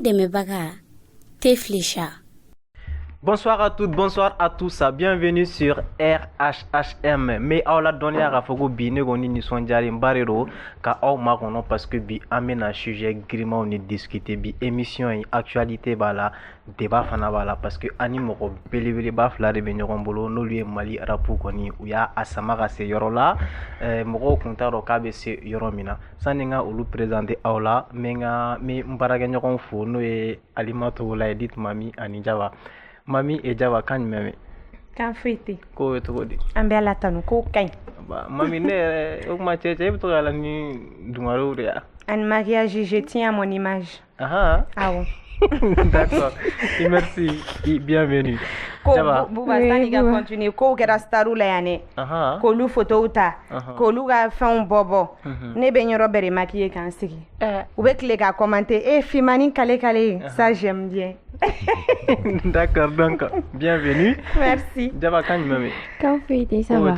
Ani Demebaga, Teflisha. Bonsoir à toutes, bonsoir à tous, bienvenue sur RHHM. Mais aula donné à Rafogo Bine Goni ni Sonjari Mbarero ka au magono parce que bi amena sujet grimant ni discuter bi émission et actualité bala débat fana bala parce que animo ko belebele ba flare be nyogon bolo no lui Mali rapu koni uya asamara se yorola moko kuntaro ka be se yoromina saninga ulu présenter aula menga mi mbaraga nyogon fo no e alimato la edit mami ani java. Mami e Java kan meme kan fete ko to godi ambe ala tanu ko kay ba mami ne o ma cheche to ala ni dungaro ya un mariage je tiens à mon image ah bon. D'accord et merci et bienvenue ko bu ba tani ga continuer ko kera staru la yane ko lu photo uta ko lu ga fon bobo ne be nyoro bere maquiller kan sigi ou be kle ga commenter fimani kale ça j'aime bien. D'accord, donc bienvenue. Merci. Java kan meme Kan fete ça va.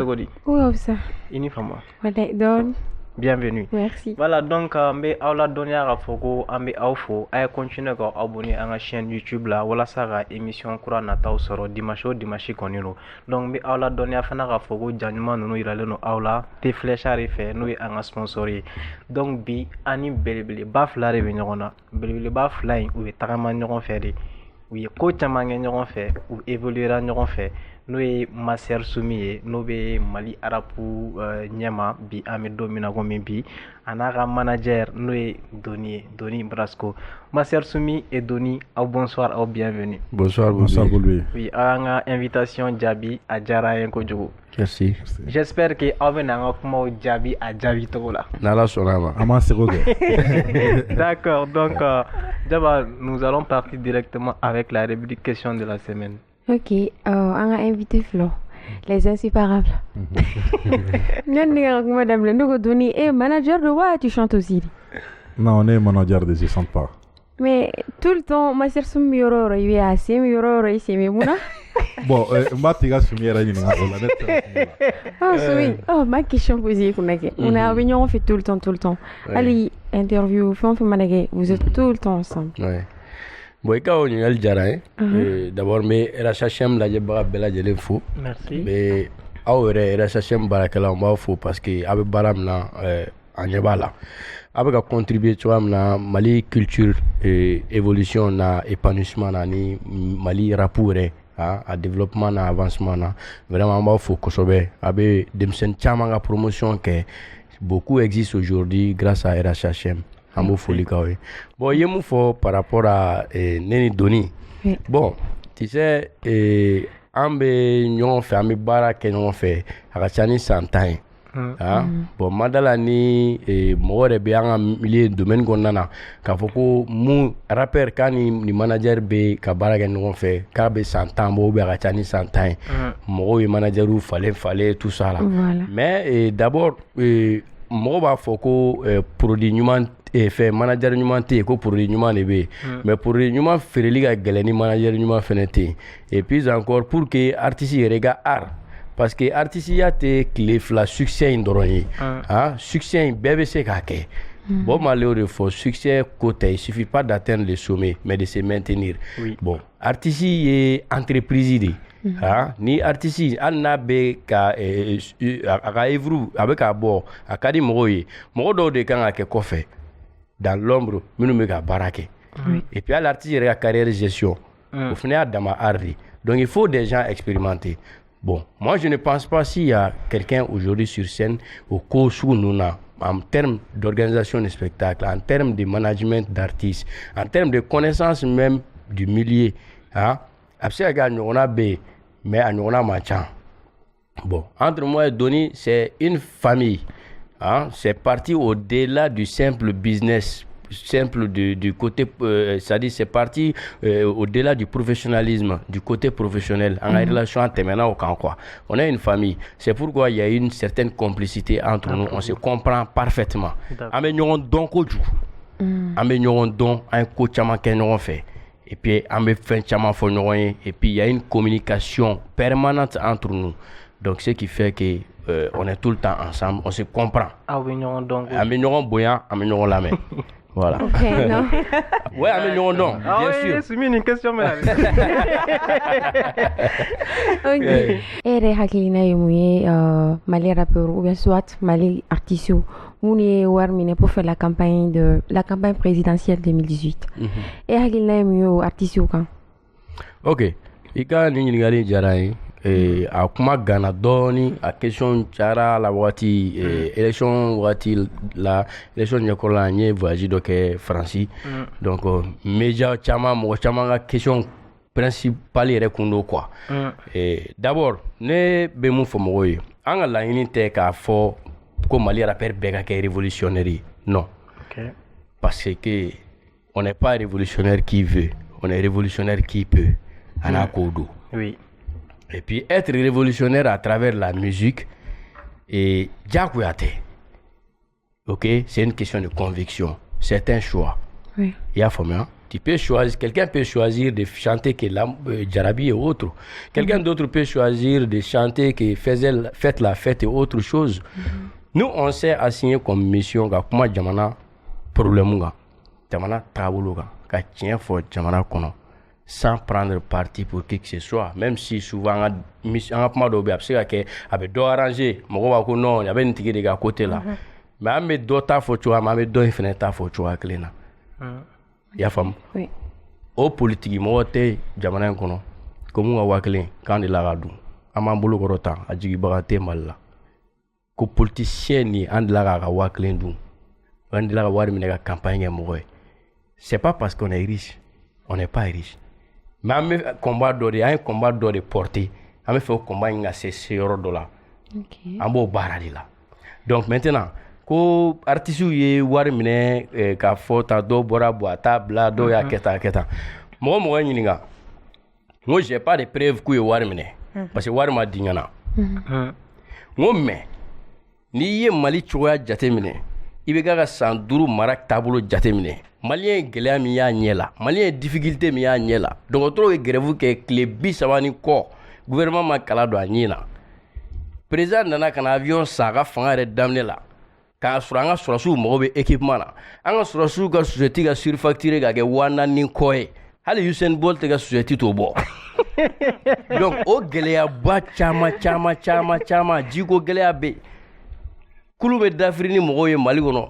Où ça? Uniforme. Voilà, donc bienvenue. Merci. Voilà donc mbe awla donia ga fogo ambe awfo ay continuer ko abonner à la chaîne YouTube là wala saga émission kura na taw soro dimanche konino donc mbe awla donia fana ga fogo januma no irale no awla te flèchare fait no en sponsori donc bi ani belebele ba flare be nyona belebele ba flying ou tagama nyon fait oui ko tamange nyon fait ou évoluera nyon fait no e maser sumi no be Mali arapu nyama bi ame domina ko bi anaka manager no e Doni Brasco maser sumi et Doni au bonsoir au bienvenue. Bonsoir Bolui. Oui anga invitation jabi a jara en ko jogo. Merci. J'espère que avena ngakmo jabi a jabi tola. Nala sonama. Ama seroge. D'accord donc d'abord nous allons partir directement avec la rubrique question de la semaine. Ok, on a invité Flo, les inséparables. Madame le nouveau Doni est manager de quoi tu chantes aussi? Non, on est manager de 60 pas. Mais tout le temps, ma sœur Soumioro, il est assez Mioro, c'est Mimouna. Bon, Matiga Soumiera, il oh, ma question posée, on a réunion, on fait tout le temps. Allez, interview, vous êtes tout le temps ensemble. Ouais. Bon, quand on est al d'abord, mais RHHM, la Jebara Bella Jelefou. Merci. Mais, RHHM Barakala, on va fou parce que, avec Baram, là, en Yabala, avec contribuer, tu vois, Mali culture, évolution, épanouissement, Mali rapport, à développement, à avancement, vraiment, on va fou, Kosobe, avec des chamanga promotion que beaucoup existent aujourd'hui grâce à RHHM. Amo foli kawe. Bon, yemu fo par rapport à Neni Doni. Bon, tu sais, ambe nyon fait, ambe bara ke nyon fait, akachani santain. Bon, madala ni mowore be anga milieu domaine gonnana ka foko mu rapper kani ni manager be ka bara ke nyon fait, ka be santain bo be akachani santain. Mo manageru fallait tout ça là. Voilà. Mais d'abord mo ba foko produit nyuman fait manager nyuman te ko produit nyuman ne be mais produit nyuman fereli ga geleni manager nyuman fenete et puis encore pour que artiste rega art parce que artiste ya te clé fla succès indoroyi succès bébé c'est kake bon malheur de faux succès côté il suffit pas d'atteindre le sommet mais de se maintenir. Bon artiste est entreprise ni artiste alna be ka aka evru avec a bo akadi moye modo de kan ake kofe dans l'ombre minu me ka barake et puis à l'artiste la carrière gestion au final dans arri donc il faut des gens expérimentés. Bon, moi je ne pense pas s'il y a quelqu'un aujourd'hui sur scène au cours où nous en termes d'organisation de spectacle, en termes de management d'artistes, en termes de connaissance même du milieu, après on a B mais on a machin. Bon, entre moi et Doni, c'est une famille. C'est parti au-delà du simple business, simple du côté, c'est-à-dire c'est parti au-delà du professionnalisme, du côté professionnel, en relation terminant au camp quoi. On est une famille. C'est pourquoi il y a une certaine complicité entre nous. On se comprend parfaitement. Améliorons donc au jour. Améliorons donc un coach qu'on fait. Et puis, on me fait et puis il y a une communication permanente entre nous. Donc, ce qui fait que on est tout le temps ensemble, on se comprend. Améliorons boyant, améliorons la main. Voilà. Ok, non. Ouais, mais non, bien sûr. C'est une question, mais Ok. Ere hakilina ye mun ye Mali rappeur ou bien soit Mali artiste mun ye wari minɛ pour faire la campagne présidentielle 2018. E hakilina ye mun ye o artiste kan? Ok. I ka nin ɲininkali diyara n ye. A kuma ganna dɔɔni, a question cayara la wagati élection wagati la élection ɲɛkɔrɔla n ye voyage dɔ kɛ Faransi. Donc média caman mɔgɔ caman ka question principal yɛrɛ kun do quoi. D'abord ne bɛ mun fɔ mɔgɔw ye, an ka laɲini tɛ k'a fɔ ko Mali rappeur bɛɛ ka kɛ révolutionnaire ye. Non. Okay. Parce que on n'est pas révolutionnaire qui veut, on est révolutionnaire qui peut. Ana kodo. Oui. Et puis être révolutionnaire à travers la musique et diakouyate. OK, c'est une question de conviction, c'est un choix. Oui. Il y a forcément. Tu peux choisir, quelqu'un peut choisir de chanter que Djarabi et autre. Quelqu'un d'autre peut choisir de chanter que faites la fête et autre chose. Nous on s'est assigné comme mission ga kuma jamana problème ga. Jamana tabolo ga ka tien fo jamana kono. Sans prendre parti pour qui que ce soit, même si souvent en kuma do be abse ka abe do arranger mogo ba ko non ya ben tigi de ga côté là mais amé do ta fo choa ma me do infine ta fo choa klena ya fam Oui. o politique mo te jamana en kono ko mu ga waklen kan de la gadu ama bulu ko rota a jigi bagate malla ko politicien ni and la ga waklen du and la ga wari mi ga campagne mo c'est pas parce qu'on est riche, on n'est pas riche. Mais on a un combat d'or de porter. On a fait un combat de ces euros-dollars. On a barré là. Donc maintenant, quand artiste est voir mine ka fota do bora boata bla do ya keta. Moi nyinga. Moi j'ai pas de preuves que voir mine parce que voir ma dingana. Moi mais ni ye Mali choya jate mine. Ibe ga san duru marak tablo jate mine. Malien gɛlɛya min y'a ɲɛ la, Malien difficulté min y'a ɲɛ la. Dɔgɔtɔrɔw ye grève kɛ tile 30 ni kɔ, gouvernement ma kala don a ɲɛ na. Président nana ka na avion san a ka fanga yɛrɛ daminɛ la. K'a sɔrɔ an ka sɔrɔsiw mago bɛ équipement na. An ka sɔrɔsiw ka société ka surfacturé ka kɛ 4000 ni kɔ ye. Hali Usain Bolt ka société t'o bɔ. Donc o gɛlɛyaba caman jiko gɛlɛya bɛ yen. Kulu bɛ dafiri ni mɔgɔw ye Mali kɔnɔ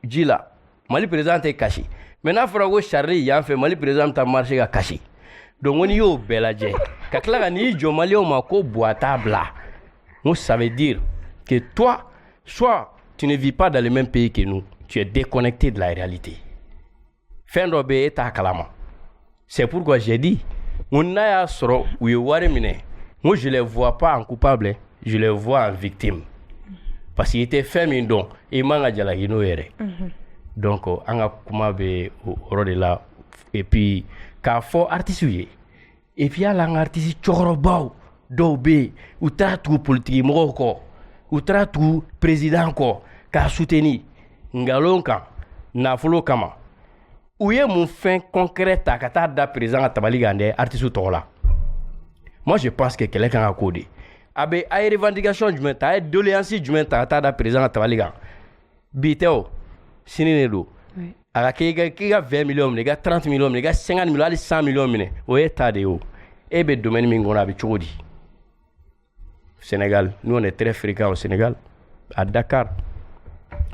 ji la. Mali président tɛ kasi. Mais n'a fɔra ko Charlie yan fɛ Mali président ta marché ka kasi. Donc on y y'o bɛɛ lajɛ. Ka tila ka n'i jɔ Malien ma ko boita bla. Donc ça veut dire que toi, soit tu ne vis pas dans le même pays que nous, tu es déconnecté de la réalité. Fɛn dɔ bɛ e t'a kalama. C'est pourquoi j'ai dit, on n'a y'a sɔrɔ u ye wari minɛ. Moi je les vois pas en coupable, je les vois en victime. Parce qu'il était fɛn min dɔn, i man ka jalaki n'o yɛrɛ. Donc an ka kuma bɛ o yɔrɔ de la et puis k'a fɔ artiste ye et puis hali an ka artiste cɛkɔrɔbaw dɔw bɛ yen u taara tugu politique mɔgɔw kɔ u taara tugu président kɔ k'a soutenir ngalon kan nafolo kama u ye mun fɛn concret ta ka taa da président ka tabali kan dɛ artiste tɔgɔ la. Moi je pense que kɛlɛ kan ka k'o de a bɛ a ye revendication jumɛn ta a ye doléance jumɛn ta ka taa da président ka tabali kan bi tɛ o. Sini ne do a ka k'i ka 20 millions minɛ i ka 30 millions minɛ i ka 50 millions hali 100 millions minɛ o ye ta de ye o e bɛ domaine min kɔnɔ a bɛ cogo di. Sénégal, nous on est très fréquents au Sénégal, à Dakar.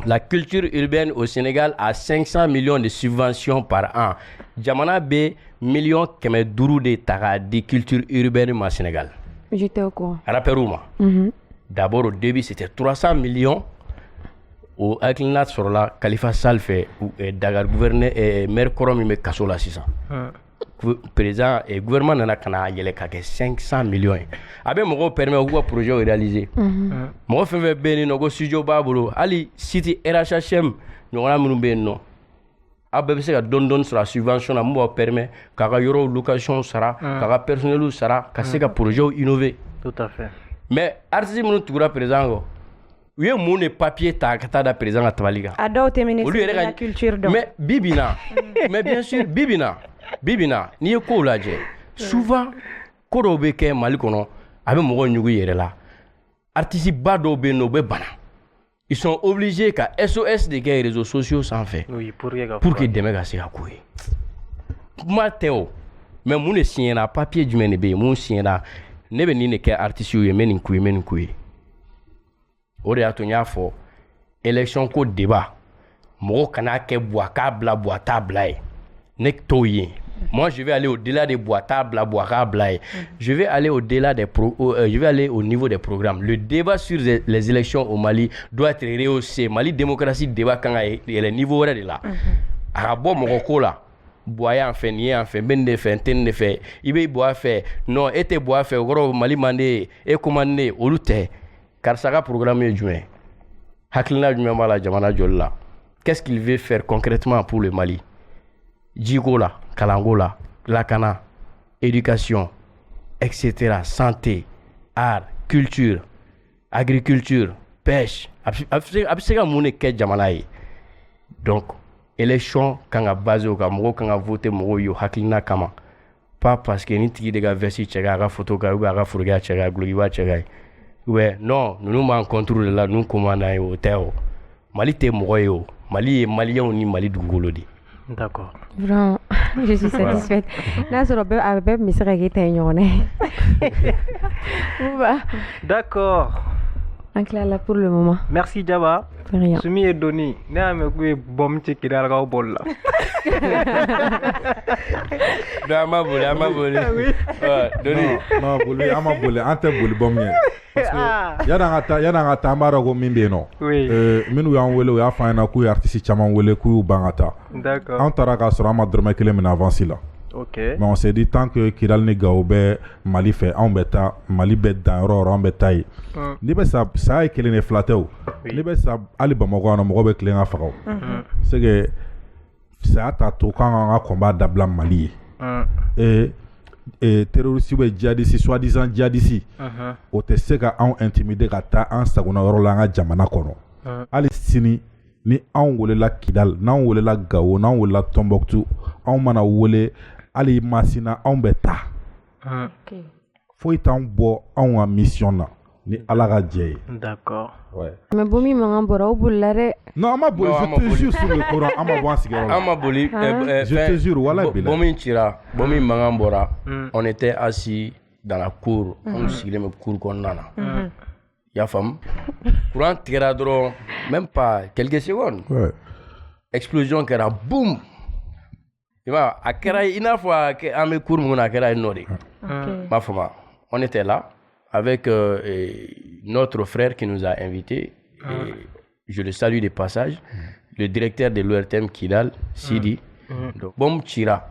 La culture urbaine au Sénégal a 500 millions de subventions par an. Jamana bɛ millions 500 de ta ka di culture urbaine ma Sénégal. J'étais au courant. Rappelez-vous ma. D'abord au début c'était 300 millions. O hakilina sɔrɔla Khalifa Sall fɛ Dakar gouverneur maire kɔrɔ min bɛ kaso la sisan. Président gouvernement nana ka na yɛlɛ ka kɛ 500 millions ye. A bɛ mɔgɔw permettre k'u ka projet réaliser. Mɔgɔ fɛn fɛn bɛ yen nɔ ko studio b'a bolo hali site RHHM ɲɔgɔnna minnu bɛ yen nɔ aw bɛɛ bɛ se ka dɔɔni sɔrɔ a subvention na mun b'aw permettre k'a ka yɔrɔw location sara k'a ka personnel sara ka se ka projet innover. Tout à fait. Mais artiste minnu tugura président kɔ u ye mun de papier ta ka taa da président ka tabali kan. A dɔw tɛ ministre de la culture dɔn. Mais bibina mais bien sûr bibina n'i ye kow lajɛ souvent ko dɔw bɛ kɛ Mali kɔnɔ a bɛ mɔgɔw ɲugu yɛrɛ la artiste ba dɔw bɛ yen nɔ u bɛ bana ils sont obligés qu'à SOS de les réseaux sociaux sans faire. Oui, pour qu'ils démènent à courir. Mathéo, mais mon signé na papier du menebe, mon signé na ne be ni ne ke artiste yo men courir. O de atonya fo élection ko débat. Mo kana ke boaka bla boata blai. Nek toye. Moi, je vais aller au-delà des boîtes, boire, blaye. Je vais aller au-delà je vais aller au niveau des programmes. Le débat sur les élections au Mali doit être rehaussé. Mali démocratie débat quand il est niveau de là. Arabo Morocco là. Boya en fait, nié en fait, ben de fait, ten de fait. Ibe boya fait. Non, était boya fait. Gros Mali mandé et commandé au lutte. Car ça a programmé juin. Haklina juin mala jamana jolla. Qu'est-ce qu'il veut faire concrètement pour le Mali? Djigola, Kalangola, Lakana, éducation, etc., santé, art, culture, agriculture, pêche. Donc, élection, quand on base au Cameroun, quand on vote, on hakilina kama. Pas parce que ni tigi de ga versi tchega ga photo ga ga furga tchega gloiwa tchega. Ouais, non, nous nous contrôle là, nous commandons au terre. Mali te moyo, Mali est malien ni Mali dungolodi. D'accord. Vraiment, je suis satisfaite. Là, sur le bébé, avec mes sœurs qui étaient D'accord. En clair, là, pour le moment. Merci, Djaba. Rien. Sumi et Doni. Ne ame kui bom tiki dal ga bol la. Ama boli. Doni. Non, boli, ama boli. Ante boli bom nye. Yana ngata ambara go mimbe no. Oui. Minu ya wele ya fa na ku artiste chaman wele ku bangata. D'accord. On tara ka sura ma drama kele men avance là. OK. Mais on s'est dit tant que Kidal ni gaobe Mali fait on beta Mali bet dans ro on betaille. Ni be ça e kele ne flateau. Ni be ça ali Bamako na mo be kele nga fako. C'est que ça ta to quand on a combat d'abla Mali. Et terroristes ou djihadistes soi-disant djihadistes o te se ka an intimider ka ta an sagona yɔrɔ la an ka jamana kɔnɔ hali sini ni an welela Kidal n'an welela Gao n'an welela Tombouctou an mana wele hali Masina an bɛ taa foyi t'an bɔ an ka mission na ni Ala ka jɛ ye. D'accord. Ouais. Mais bomi mangan bora ou boulare. Non, ama boli, je te jure sur le Coran, ama bon sigaro. Ama boli, je te jure, voilà. Bomi tira, bomi mangan bora. On était assis dans la cour, on sigilait me cour qu'on nana. Ya femme. Courant tira dro, même pas quelques secondes. Ouais. Explosion qui era boum. Tu vois, à kera ina fois que ame cour mon à kera nori. Ma femme, on était là avec notre frère qui nous a invités, et je le salue de passage, le directeur de l'ORTM Kidal, Sidi. Donc, Bom Chira.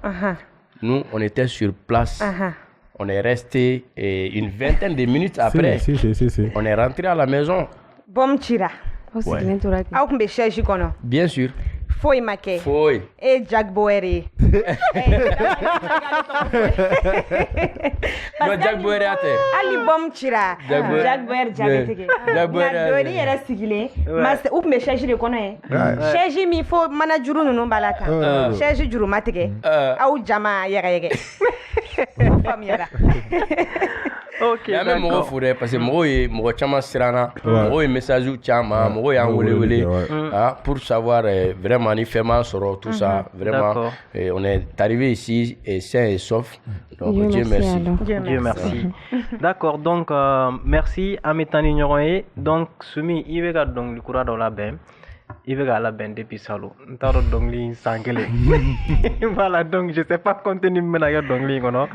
Nous, on était sur place. On est resté une vingtaine de minutes après. On est rentré à la maison. Bom Chira. Bien sûr. Foi make. Foi. E Jack Boere. No Jack Boere ate. Ali bom tira. Jack Boere jabetege. Jack Boere. Na doni era sigile. Mas up me charge de kono e. Charge mi fo mana juru no balaka. Charge juru matege. Au jama yega. Famiyara. OK. Ya même mo fouré parce que mo chama sirana. Mo message ou chama, mo ya wele pour savoir vraiment ni fait mal sur tout ça vraiment on est arrivé ici et sain et sauf. Donc Dieu merci. Dieu merci. D'accord, donc merci à Metani Nyoroye. Donc Sumi Ivega donc le courant dans la bain. Ivega la bain depuis Salo. Ntaro donc li sangele. Voilà, donc je sais pas contenu menaya donc li ngono.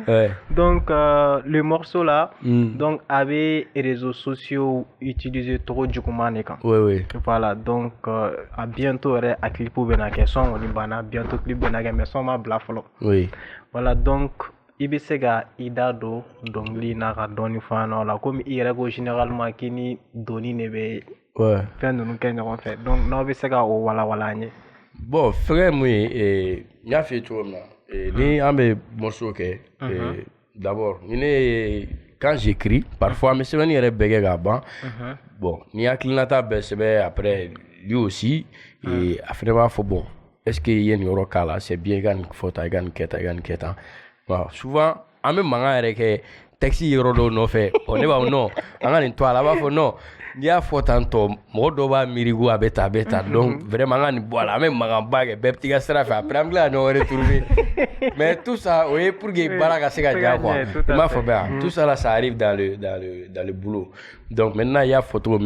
Donc le morceau là donc avait réseaux sociaux utilisé trop du commandant. Oui. Voilà, donc à bientôt à clip benake son on bana bientôt clip benake mais son ma blafolo. Oui. Voilà, donc Ibisega idado donc li na ka doni fano la comme irego généralement kini doni nebe fait nous nous fait donc no bisega o wala nye. Bon frère moi n'y a fait tout là ni ambe morceau que d'abord quand j'écris parfois mais c'est venir bégé gaban bon ni a clinata c'est après lui aussi et après faut bon est-ce qu'il y a une rocala c'est bien gan faute gan keta souvent en même moment avec taxi yoro no fait on est pas non on a une toile là-bas faut non n'i y'a fɔ tan tɔ mɔgɔ dɔw b'a miiri ko a bɛ tan donc vraiment an ka nin bɔ a la an bɛ mankanba kɛ bɛɛ bɛ t'i ka sira fɛ après an bɛ tila ka ɲɔgɔn retrouver mais tout ça o ye pour que baara ka se ka diya quoi i m'a fɔ bɛɛ tout ça là ça arrive dans le boulot donc maintenant i y'a fɔ cogo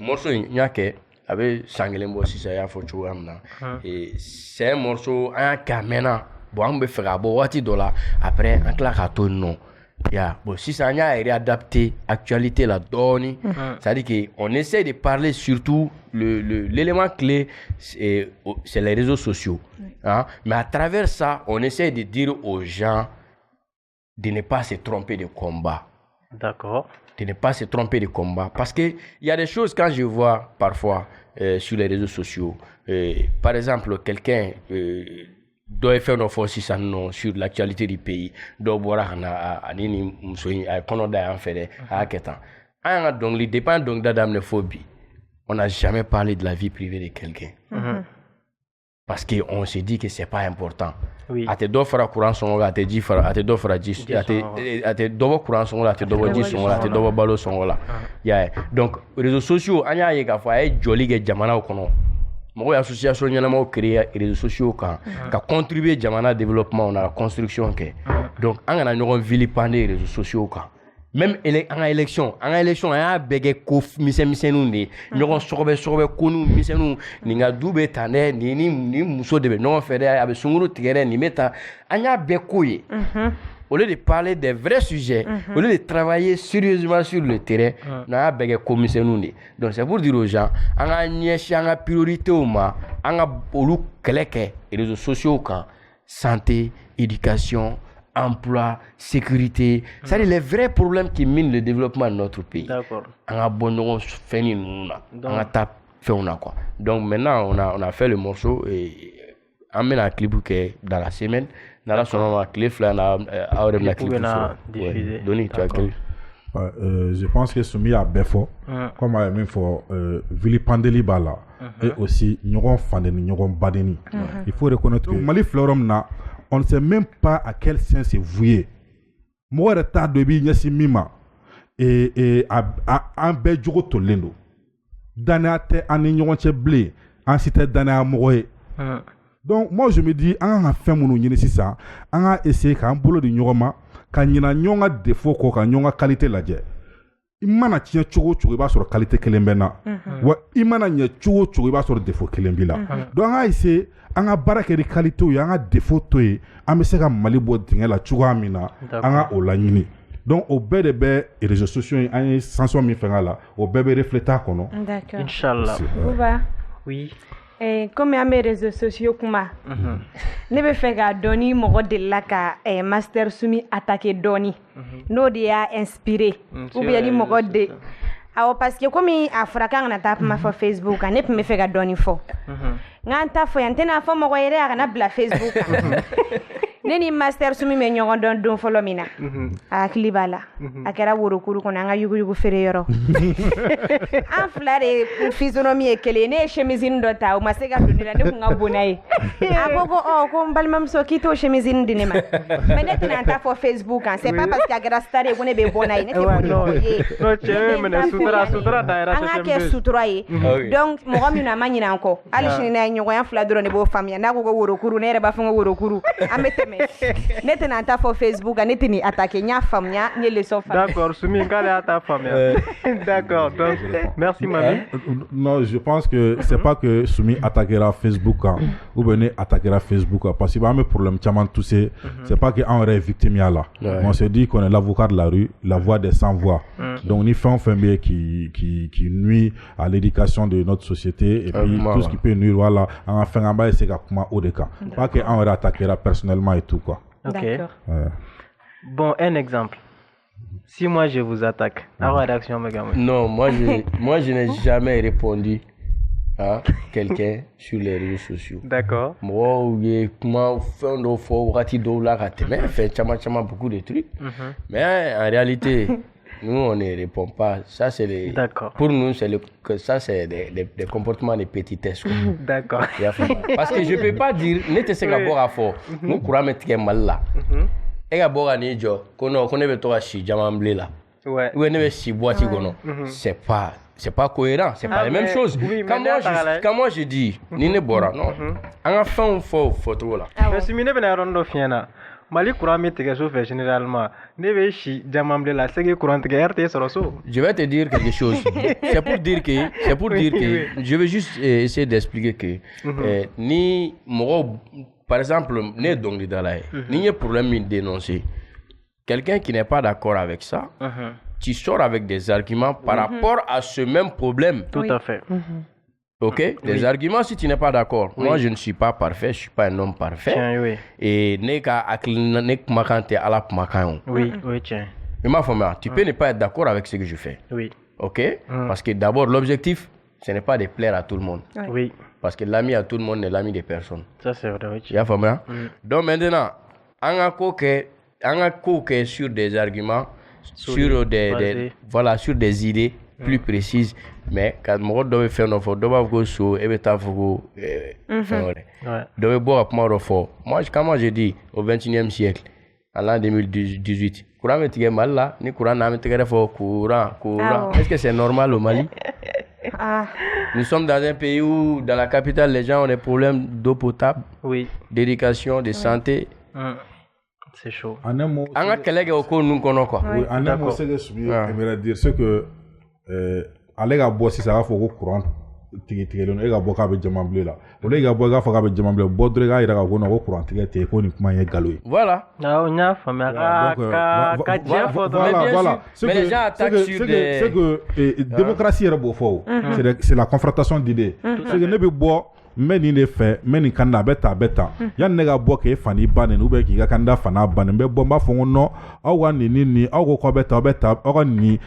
morceau in n y'a kɛ a bɛ san kelen bɔ sisan i y'a fɔ cogoya min na c'est un morceau an y'a kɛ a mɛnna bon an bɛ fɛ k'a bɔ waati dɔ la après an tila k'a to yen nɔ. Yeah. Bon, si ça a réadapté l'actualité là, c'est-à-dire qu'on essaie de parler surtout, l'élément clé, c'est les réseaux sociaux. Hein? Mais à travers ça, on essaie de dire aux gens de ne pas se tromper de combat. D'accord. De ne pas se tromper de combat. Parce qu'il y a des choses quand je vois parfois sur les réseaux sociaux. Par exemple, quelqu'un... doit faire nos forces sur l'actualité du pays do bora na anini musoyi ay kono da en fait a ketan anga donc li dépend donc d'adam ne phobie on n'a jamais parlé de la vie privée de quelqu'un parce que on se dit que c'est pas important ate do fara courant son ate ji fara ate do fara ji ate do courant son ate do ji son ate do balo son la ya donc réseaux sociaux anya ye ka fa ay joli ge jamana kono mɔgɔ ye association ɲɛnamaw créer réseaux sociaux kan ka contribuer jamana développement na construction kɛ donc an kana ɲɔgɔn vilipender réseaux sociaux kan même an ka élection an y'a bɛɛ kɛ ko misɛnmisɛnninw de ɲɔgɔn sɔgɔbɛ konuw misɛnninw nin ka du bɛ tan dɛ ni muso de bɛ ɲɔgɔn fɛ dɛ a bɛ sunkuru tigɛ dɛ nin bɛ tan an y'a bɛɛ ko ye au lieu de parler des vrais sujets, au lieu de travailler sérieusement sur le terrain, on a besoin de commissaires. Donc c'est pour dire aux gens, on a une priorité au ma, on a beaucoup de réseaux sociaux, santé, éducation, emploi, sécurité. C'est les vrais problèmes qui minent le développement de notre pays. D'accord. On a bon fait on a tapé quoi. Donc maintenant on a fait le morceau et on met un clip dans la semaine. Dans la semaine, clip là, je pense que Soumi a bien fait, comme a même fait vilipandeli bala et aussi Nyoron Fandeni, Nyoron Badeni. Il faut reconnaître que Mali Florum na, on ne sait même pas à quel sens c'est voué. Moi, retard de bi nyasi mima et un bel jour tolendo. Danate an Nyoron Cheblé, en cité Dana Amoué. Donc moi je me dis on a fait mon ici ça on a essayé qu'un boulot de nyoma quand y a nyonga défaut ko quand nyonga qualité la je imana tia chogo chogo ba sur qualité kelembena wa imana nya chogo chogo ba sur défaut kelembila donc on a essayé on a baraka de qualité ou on a défaut to yi on se ka mali bo dinga la chogo amina on a olanyini donc au bébé et réseaux sociaux en sanction mi fenga la au bébé refléter kono d'accord inchallah oui. Comme à mes réseaux sociaux, kuma, ne be fait que Doni mɔgɔ delila ka Master Soumi attaquer Doni, n'o de y'a inspiré, ou bien ni mɔgɔ de, awɔ parce que comme a fɔra k'an kana taa kuma fɔ Facebook kan, ne tun bɛ fɛ ka Doni fɔ, n'an ta fɔ yan n tɛna fɔ mɔgɔ yɛrɛ a kana bila Facebook kan. Ne ni Master Soumi bɛ ɲɔgɔn dɔn don fɔlɔ min na a hakili b'a la a kɛra worokuru kɔnɔ an ka yuguyugu feere yɔrɔ an fila de physionomie ye kelen ne ye chemisine dɔ ta o ma se ka don ne la ne tun ka bon n'a ye a ko n balimamuso k'i t'o chemisine di ne ma mais ne tɛna n ta fɔ Facebook kan c'est pas parce que a kɛra star ye ko ne bɛ bɔ n'a ye ne tɛ bɔ ni mɔgɔ ye an ka kɛ sutura ye donc mɔgɔ min a ma ɲinɛ an kɔ hali sini n'a ye ɲɔgɔnya fila dɔrɔn de b'o faamuya n'a ko ko worokuru ne yɛrɛ b'a fɔ ko worokuru an bɛ tɛmɛ ne tɛna ta fɔ Facebook ne tɛna attaquer n y'a faamuya n ye leçon faamuya. D'accord, Soumi k'ale y'a ta faamuya. D'accord, donc merci Mami. Non, je pense que c'est pas que Soumi attaquera Facebook ou bien ne attaquera Facebook parce qu'il y a un problème caman tout c'est pas que on est victime là. On se dit qu'on est l'avocat de la rue, la voix des sans voix. Donc ni fait un bien qui nuit à l'éducation de notre société et puis tout ce qui peut nuire voilà en fait en bas c'est comment au cas. Pas que on attaquera personnellement et tout quoi. Ok. Bon, un exemple. Si moi je vous attaque, la rédaction me gagne. Non, moi je n'ai jamais répondu à quelqu'un sur les réseaux sociaux. D'accord. Moi, comment faire une fois fait beaucoup de trucs. Mais en réalité, nous on ne répond pas. Ça c'est les. D'accord. Pour nous ça c'est des comportements de petitesse. D'accord. Parce que je peux pas dire ne sais pas boire à fort. Nous courons mettre mal là. Et à boire qu'on ne veut pas si jamamblé là. Ouais. Ou ne veut si boîte c'est pas c'est pas cohérent, c'est pas les mêmes choses. Quand moi je dis Nine Bora, non, on a fait un faux trop là. Mais si mine bena rondo fiena, Mali courant met tes choses généralement. Neve chi jamamble la sege courant te RT soroso. Je vais te dire quelque chose. C'est pour dire que je vais juste essayer d'expliquer que ni moi par exemple né donc dans la ni problème de dénoncer. Quelqu'un qui n'est pas d'accord avec ça, tu sors avec des arguments par rapport à ce même problème. Tout à fait. Ok, des arguments si tu n'es pas d'accord. Moi, je ne suis pas parfait, je ne suis pas un homme parfait. Tiens, oui. Et oui, tiens. Tu peux ne pas être d'accord avec ce que je fais. Oui. Ok, parce que d'abord, l'objectif, ce n'est pas de plaire à tout le monde. Oui. Parce que l'ami à tout le monde n'est l'ami de personne. Ça, c'est vrai. Oui. Tu as compris? Donc maintenant, on a coqué sur des arguments, sur des idées plus précises, mais quand on doit faire nos fautes, doit go sur et beta fugo doit boire pour fort. Moi quand je dis au 21e siècle, en l'an 2018, courant est mal là, ni courant n'a pas fort courant. Est-ce que c'est normal au Mali? Nous sommes dans un pays où dans la capitale les gens ont des problèmes d'eau potable, d'éducation, de santé. C'est chaud. En un mot, en un collègue au cours nous connaissons quoi. Oui, en un mot, c'est que je dire ce que aller à boire si ça va faire courant tigi le ega boka be jamamble la o le ega boka fa be jamamble bodre ga ira ko no courant tigi te ko ni kuma ye galoy voilà on a famé voilà mais les gens attaquent sur des c'est que démocratie est beau faux c'est la confrontation d'idées c'est que ne be bo meni ne fait meni kanda beta ya nega bo ke fani banen ube ki ga kanda fana banen be bomba fo no awa ni awo ko beta awa ni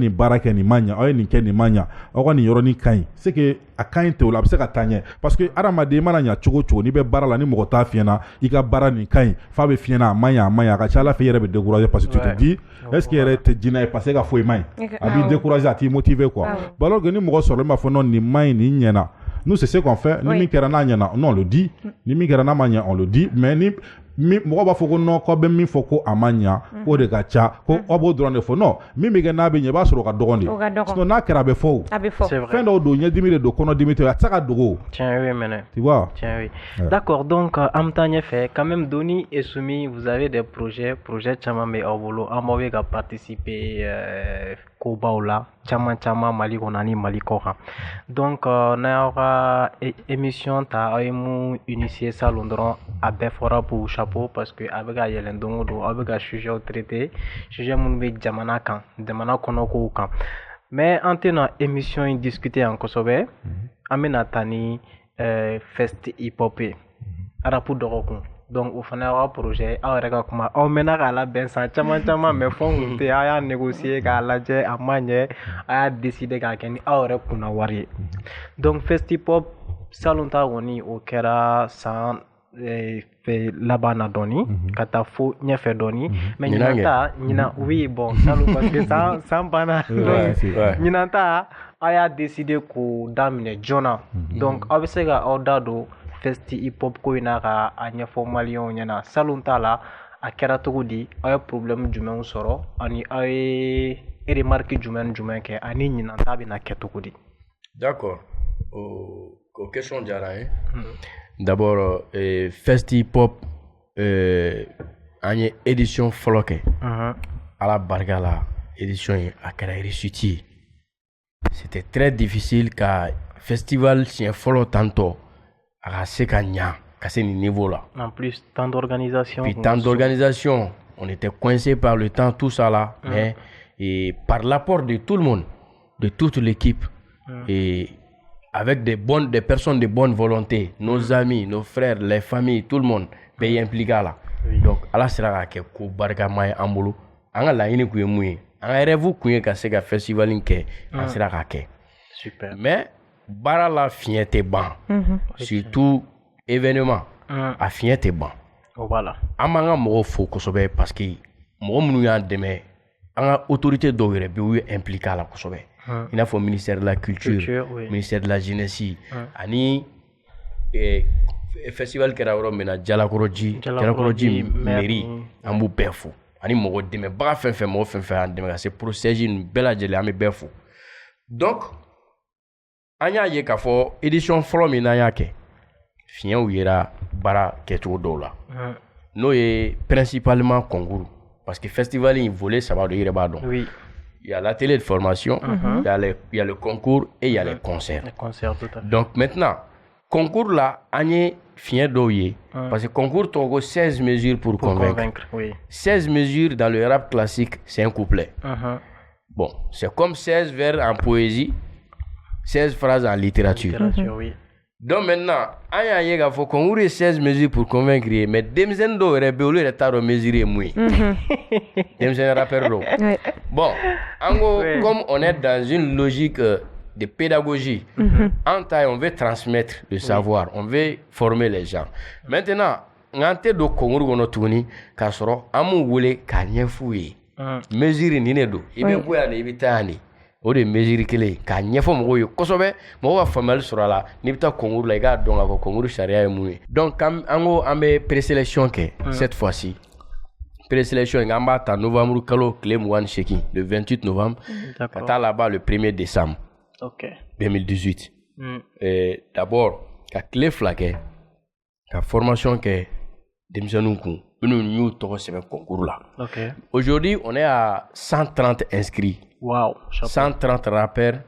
barake ni manya awa ni ken ni manya awa ni yoro ni kan c'est que a kan te ola se ka tanye parce que aramade mananya chogo ni be barala ni mo ta fiena i ka bara ni kan fa be fiena manya ka chala fe yere be décourager parce que tu te dis est-ce que yere te dina parce que ka foi mai abi décourager ati motiver quoi alors que ni mo so le ma fo non ni mai ni nyena. Nous, c'est ce qu'on fait. Ni mi kerana nyana, non, on le dit. Ni mi kerana manya, on le dit. Mais ni mo ba foko no ko be mi foko amanya ko de gacha ko obo drone fo non. Mi gena be nyeba soro ka dogondi. Sinon na kera be fo. C'est vrai. Fin do nya dimire do kono dimite ya tsaka dogo. Tiens oui mene. Tu vois? Tiens oui. D'accord, donc amtanye fait quand même Doni et Soumi, vous avez des projets chama me obolo amowe ga participer ko baola chama Mali konani Mali koha. Donc na aura émission ta aimu initier ça londron à Befora pour chapeau parce que avec a yelendongo do avec a sujet au traité sujet mun be jamana kono ko kan. Mais en tenant émission in discuter en Kosovo amena tani fest hip hop arapu dorokun. Donc au final un projet awrega kuma au mena la ben san chama mais fon te aya négocier ka laje amanye aya décider ka keni awre kuna wari. Donc fest hip hop salonta woni o kera san fait labana doni kata fo nyefe doni mais nyina oui bon salu parce que ça bana nyinata aya décider ko damine jona donc obsega ordado festi hip hop ko ina ka anya formalion nyana salunta la a kera togodi ay problème jumɛn sɔrɔ ani ay remarque jumɛn ke ani nyinata bina ketogodi. D'accord. Aux questions d'Ara, d'abord, Festi Hip Hop, une édition floquée. À la Bargala, édition à Karaïrisuti. C'était très difficile car festival, c'est un follow tantôt. À ce niveau là. En plus, tant d'organisation. Puis tant d'organisation. On était coincé par le temps, tout ça là. Mais et par l'apport de tout le monde, de toute l'équipe. Et avec des personnes de bonne volonté, nos amis, nos frères, les familles, tout le monde peut impliqué là. Donc, Allah sera que ko barka mai ambulu. Anga la ini ku yemui. Anga rêve ku yeka se ka festival nke, an sera ka ke. Super. Mais bara la fiente ban. Surtout événement. A fiente ban. Voilà. Amanga mo fo kosobe parce que mo munu ya deme. Anga autorité do yere bi impliqué là kosobe. Il a fait le ministère de la Culture, ministère de la Jeunesse, ani festival qui a été Jalakoroji mairie, en bout berfou. Ani mogo deme, bra fait, c'est procès une belle adjelle, ami berfou. Donc, anya ye ka fo édition fɔlɔ min n'an y'a kɛ fiɲɛw yera baara kɛcogo dɔw la n'o ye principalement concours parce que festival in volet saba do yɛrɛ b'a dɔn oui. Il y a l'atelier de formation, il y a le concours et il y a les concerts. Les concerts, tout à fait. Donc maintenant, concours là, on est fier d'oyer. Parce que concours, tu as 16 mesures pour convaincre. Oui. 16 mesures dans le rap classique, c'est un couplet. Bon, c'est comme 16 vers en poésie, 16 phrases en littérature. Oui. Donc maintenant, il y a concours et 16 mesures pour convaincre, mais Demzen do rebelle est à mesurer mouille. Demzen rappeur do. Bon, comme on est dans une logique de pédagogie, en taille, on veut transmettre le savoir, on veut former les gens. Maintenant, ngante do concours gono tuni kasoro amu wole kanye fouye. Mesure ni ne do, ibe boya ne ibitani. O de mesure kelen k'a ɲɛfɔ mɔgɔw ye kosɛbɛ mɔgɔw ka faamuyali sɔrɔ a la n'i bɛ taa concours la i k'a dɔn k'a fɔ concours sariya ye mun ye donc an ko an bɛ présélection kɛ cette fois-ci présélection in an b'a ta novembre kalo tile 28 le 28 novembre ka taa laban le 1er décembre 2018 d'abord ka tile 2 kɛ ka formation kɛ denmisɛnninw kun minnu y'u tɔgɔ sɛbɛn concours la aujourd'hui on est à 130 inscrits. Wow, 130 rappeurs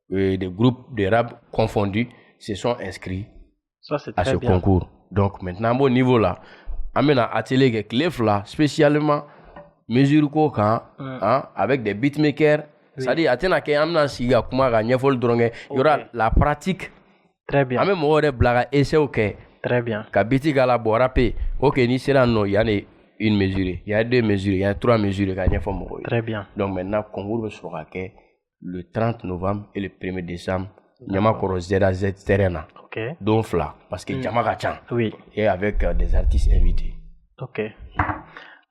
des groupes de rap confondus se sont inscrits à ce concours. Donc maintenant, au niveau là, on a un atelier qui est là, spécialement mesure avec des beatmakers. C'est-à-dire, il y aura la pratique. Très bien. Très bien. Ok, ni sera non, il y a une mesure, il y a 2 mesures, il y a 3 mesures. Très bien. Donc maintenant, le concours sera le 30 novembre et le 1er décembre. Nyamakoro ZAZ Terena. Donc là, parce que Djamaka Chan. Oui. Et avec des artistes invités. Ok.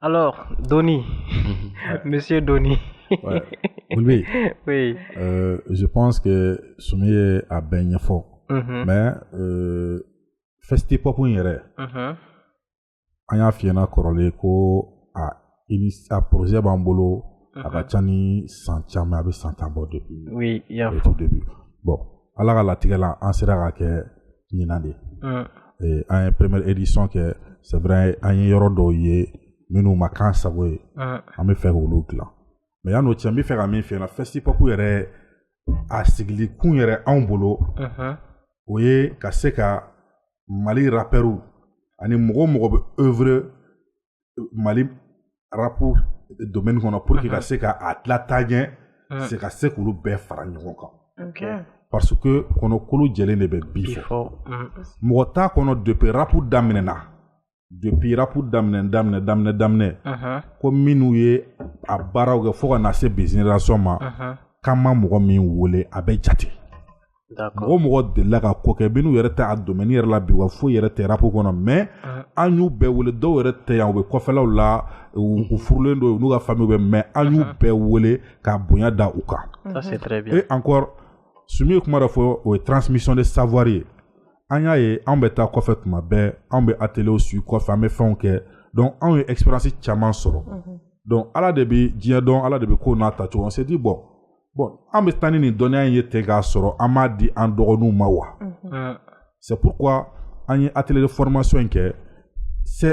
Alors, Doni. Monsieur Doni. Oui. Oui. Je pense que Soumie a bien fort. Mais, Festipop yɛrɛ an y'a f'i ɲɛna kɔrɔlen ko a projet b'an bolo a ka ca ni san caman a bɛ san 10 bɔ depuis oui il y a tout début bon ala ka latigɛ la an sera ka kɛ ɲinan de an ye première édition kɛ c'est vrai an ye yɔrɔ dɔw ye minnu ma k'an sago ye an bɛ fɛ k'olu dilan mais yan'o cɛ n bɛ fɛ ka min f'i ɲɛna Festipop yɛrɛ a sigili kun yɛrɛ anw bolo o ye ka se ka Mali rappeur ani mɔgɔ bɛ œuvre Mali rap domaine kɔnɔ pour que ka se ka a tilata ɲɛ c'est ka se k'olu bɛɛ fara ɲɔgɔn kan parce que kɔnɔkolo jɛlen de bɛ bi fɔ mɔgɔ t'a kɔnɔ depuis rap daminɛ ko minnu ye a baaraw kɛ fo ka na se bi génération ma k'an ma mɔgɔ min wele a bɛ jate mɔgɔ delila ka ko kɛ minnu yɛrɛ tɛ a domaine yɛrɛ la bi wa foyi yɛrɛ tɛ rap kɔnɔ mais an y'u bɛɛ wele dɔw yɛrɛ tɛ yan u bɛ kɔfɛlaw la u furulen don u n'u ka famille bɛ mais an y'u bɛɛ wele ka bonya da u kan ça c'est très bien et encore Sumi ye kuma dɔ fɔ o ye transmission de savoir ye an y'a ye anw bɛ taa kɔfɛ tuma bɛɛ anw bɛ atelier su kɔfɛ an bɛ fɛnw kɛ donc anw ye expérience caman sɔrɔ donc ala de bɛ diɲɛ dɔn ala de bɛ ko n'a tacogo on s'est dit bon an bɛ taa ni nin dɔnniya in ye ten k'a sɔrɔ an m'a di an dɔgɔninw ma wa c'est pourquoi an ye atelier de formation in kɛ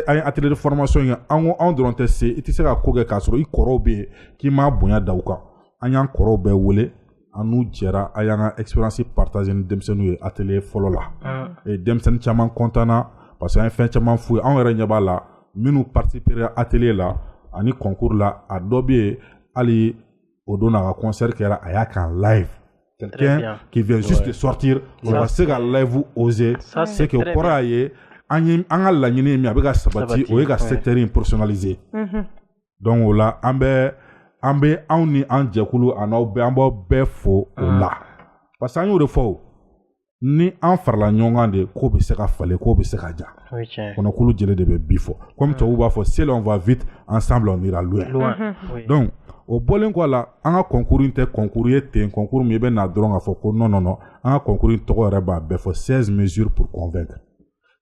an ye atelier de formation in kɛ an ko anw dɔrɔn tɛ se i tɛ se ka ko kɛ k'a sɔrɔ i kɔrɔw bɛ yen k'i m'a bonya da u kan an y'an kɔrɔw bɛɛ wele an n'u jɛra an y'an ka expérience partager ni denmisɛnninw ye atelier fɔlɔ la et denmisɛnnin caman content parce que an ye fɛn caman f'u ye anw yɛrɛ ɲɛ b'a la minnu participer atelier la ani concours la a dɔ bɛ yen hali au don à concert qui a un live. Quelqu'un qui vient juste de sortir, on va se faire live oser. C'est que au courant an ka laɲini min a bɛ ka sabati o ye ka secteur in personnalisé. Donc o la an bɛ anw ni an jɛkulu a n'aw bɛɛ an b'aw bɛɛ fo o la parce que an y'o de fɔ ni an farala ɲɔgɔn kan de ko bɛ se ka falen ko bɛ se ka ja kɔnɔkulu jɛlen de bɛ bi fɔ comme tubabuw b'a fɔ si l'on va vite ensemble on ira loin. Donc o bɔlen kɔ a la an ka concours in tɛ concours ye ten concours min i bɛ na dɔrɔn k'a fɔ ko non an ka concours in tɔgɔ yɛrɛ b'a bɛɛ fɔ 16 mesures pour convaincre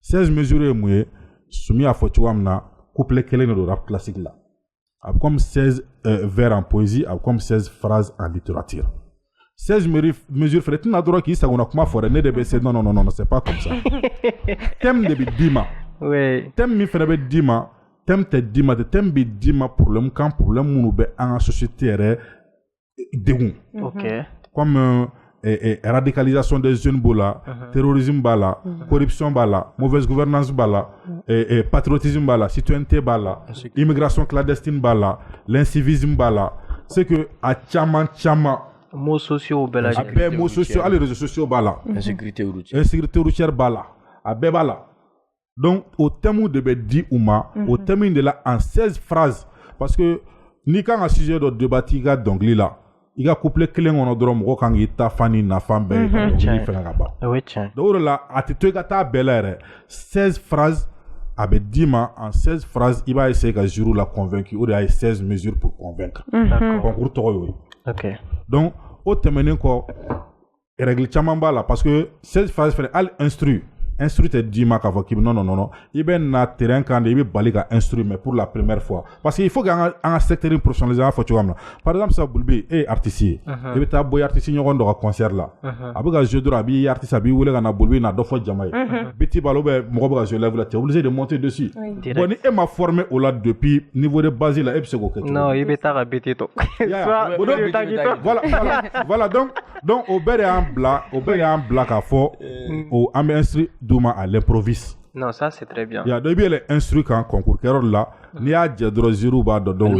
16 mesures ye mun ye Sumi y'a fɔ cogoya min na couplet kelen de don rap classique la a bɛ comme 16 vers en poésie a bɛ comme 16 phrases en littérature 16 mesures faites tu n'as droit qui ça on a comment faire ne de baisser non c'est pas comme ça thème de dima oui thème mi fait dima thème te dima de thème bi dima problème quand problème nous be en société de OK comme radicalisation des jeunes bola terrorisme bala corruption bala mauvaise gouvernance bala patriotisme bala citoyenneté bala immigration clandestine bala l'incivisme bala c'est que à chama mots sociaux bala mots sociaux les réseaux sociaux bala insécurité routière bala abe bala donc au thème de dit ouma au thème de là en 16 phrases parce que ni quand un sujet de débattre ga donc là il a couplé clé on a droit mo kan ita fani na fam be ni fena ga ba oui tiens donc là atito ga ta belere 16 phrases avec Dima en 16 phrases il va essayer que Giroud l'a convaincu ou il a 16 mesures pour convaincre d'accord concours toyo OK donc au terminer ko règle chamamba là parce que 16 phrases fait al instruit te Dima ka fakib non il ben na terrain quand il bali ka instruit mais pour la première fois parce qu'il faut qu'un secteur professionnalisé fa tu par exemple ça bulbi artiste il be ta boy artiste ñogon do concert là abuga jeu droit bi artiste bi wule na bulbi na do fo jamay biti balo be mo ko je lève la tête obligé de monter dessus bon ni m'a formé au là depuis niveau de base là et ko non il be ta biti to voilà donc au bere en black à fort au am instruit Douma à l'improviste. Non, ça c'est très bien. Il y a depuis les instruits quand concours là, il y a Djedro Zirouba de donc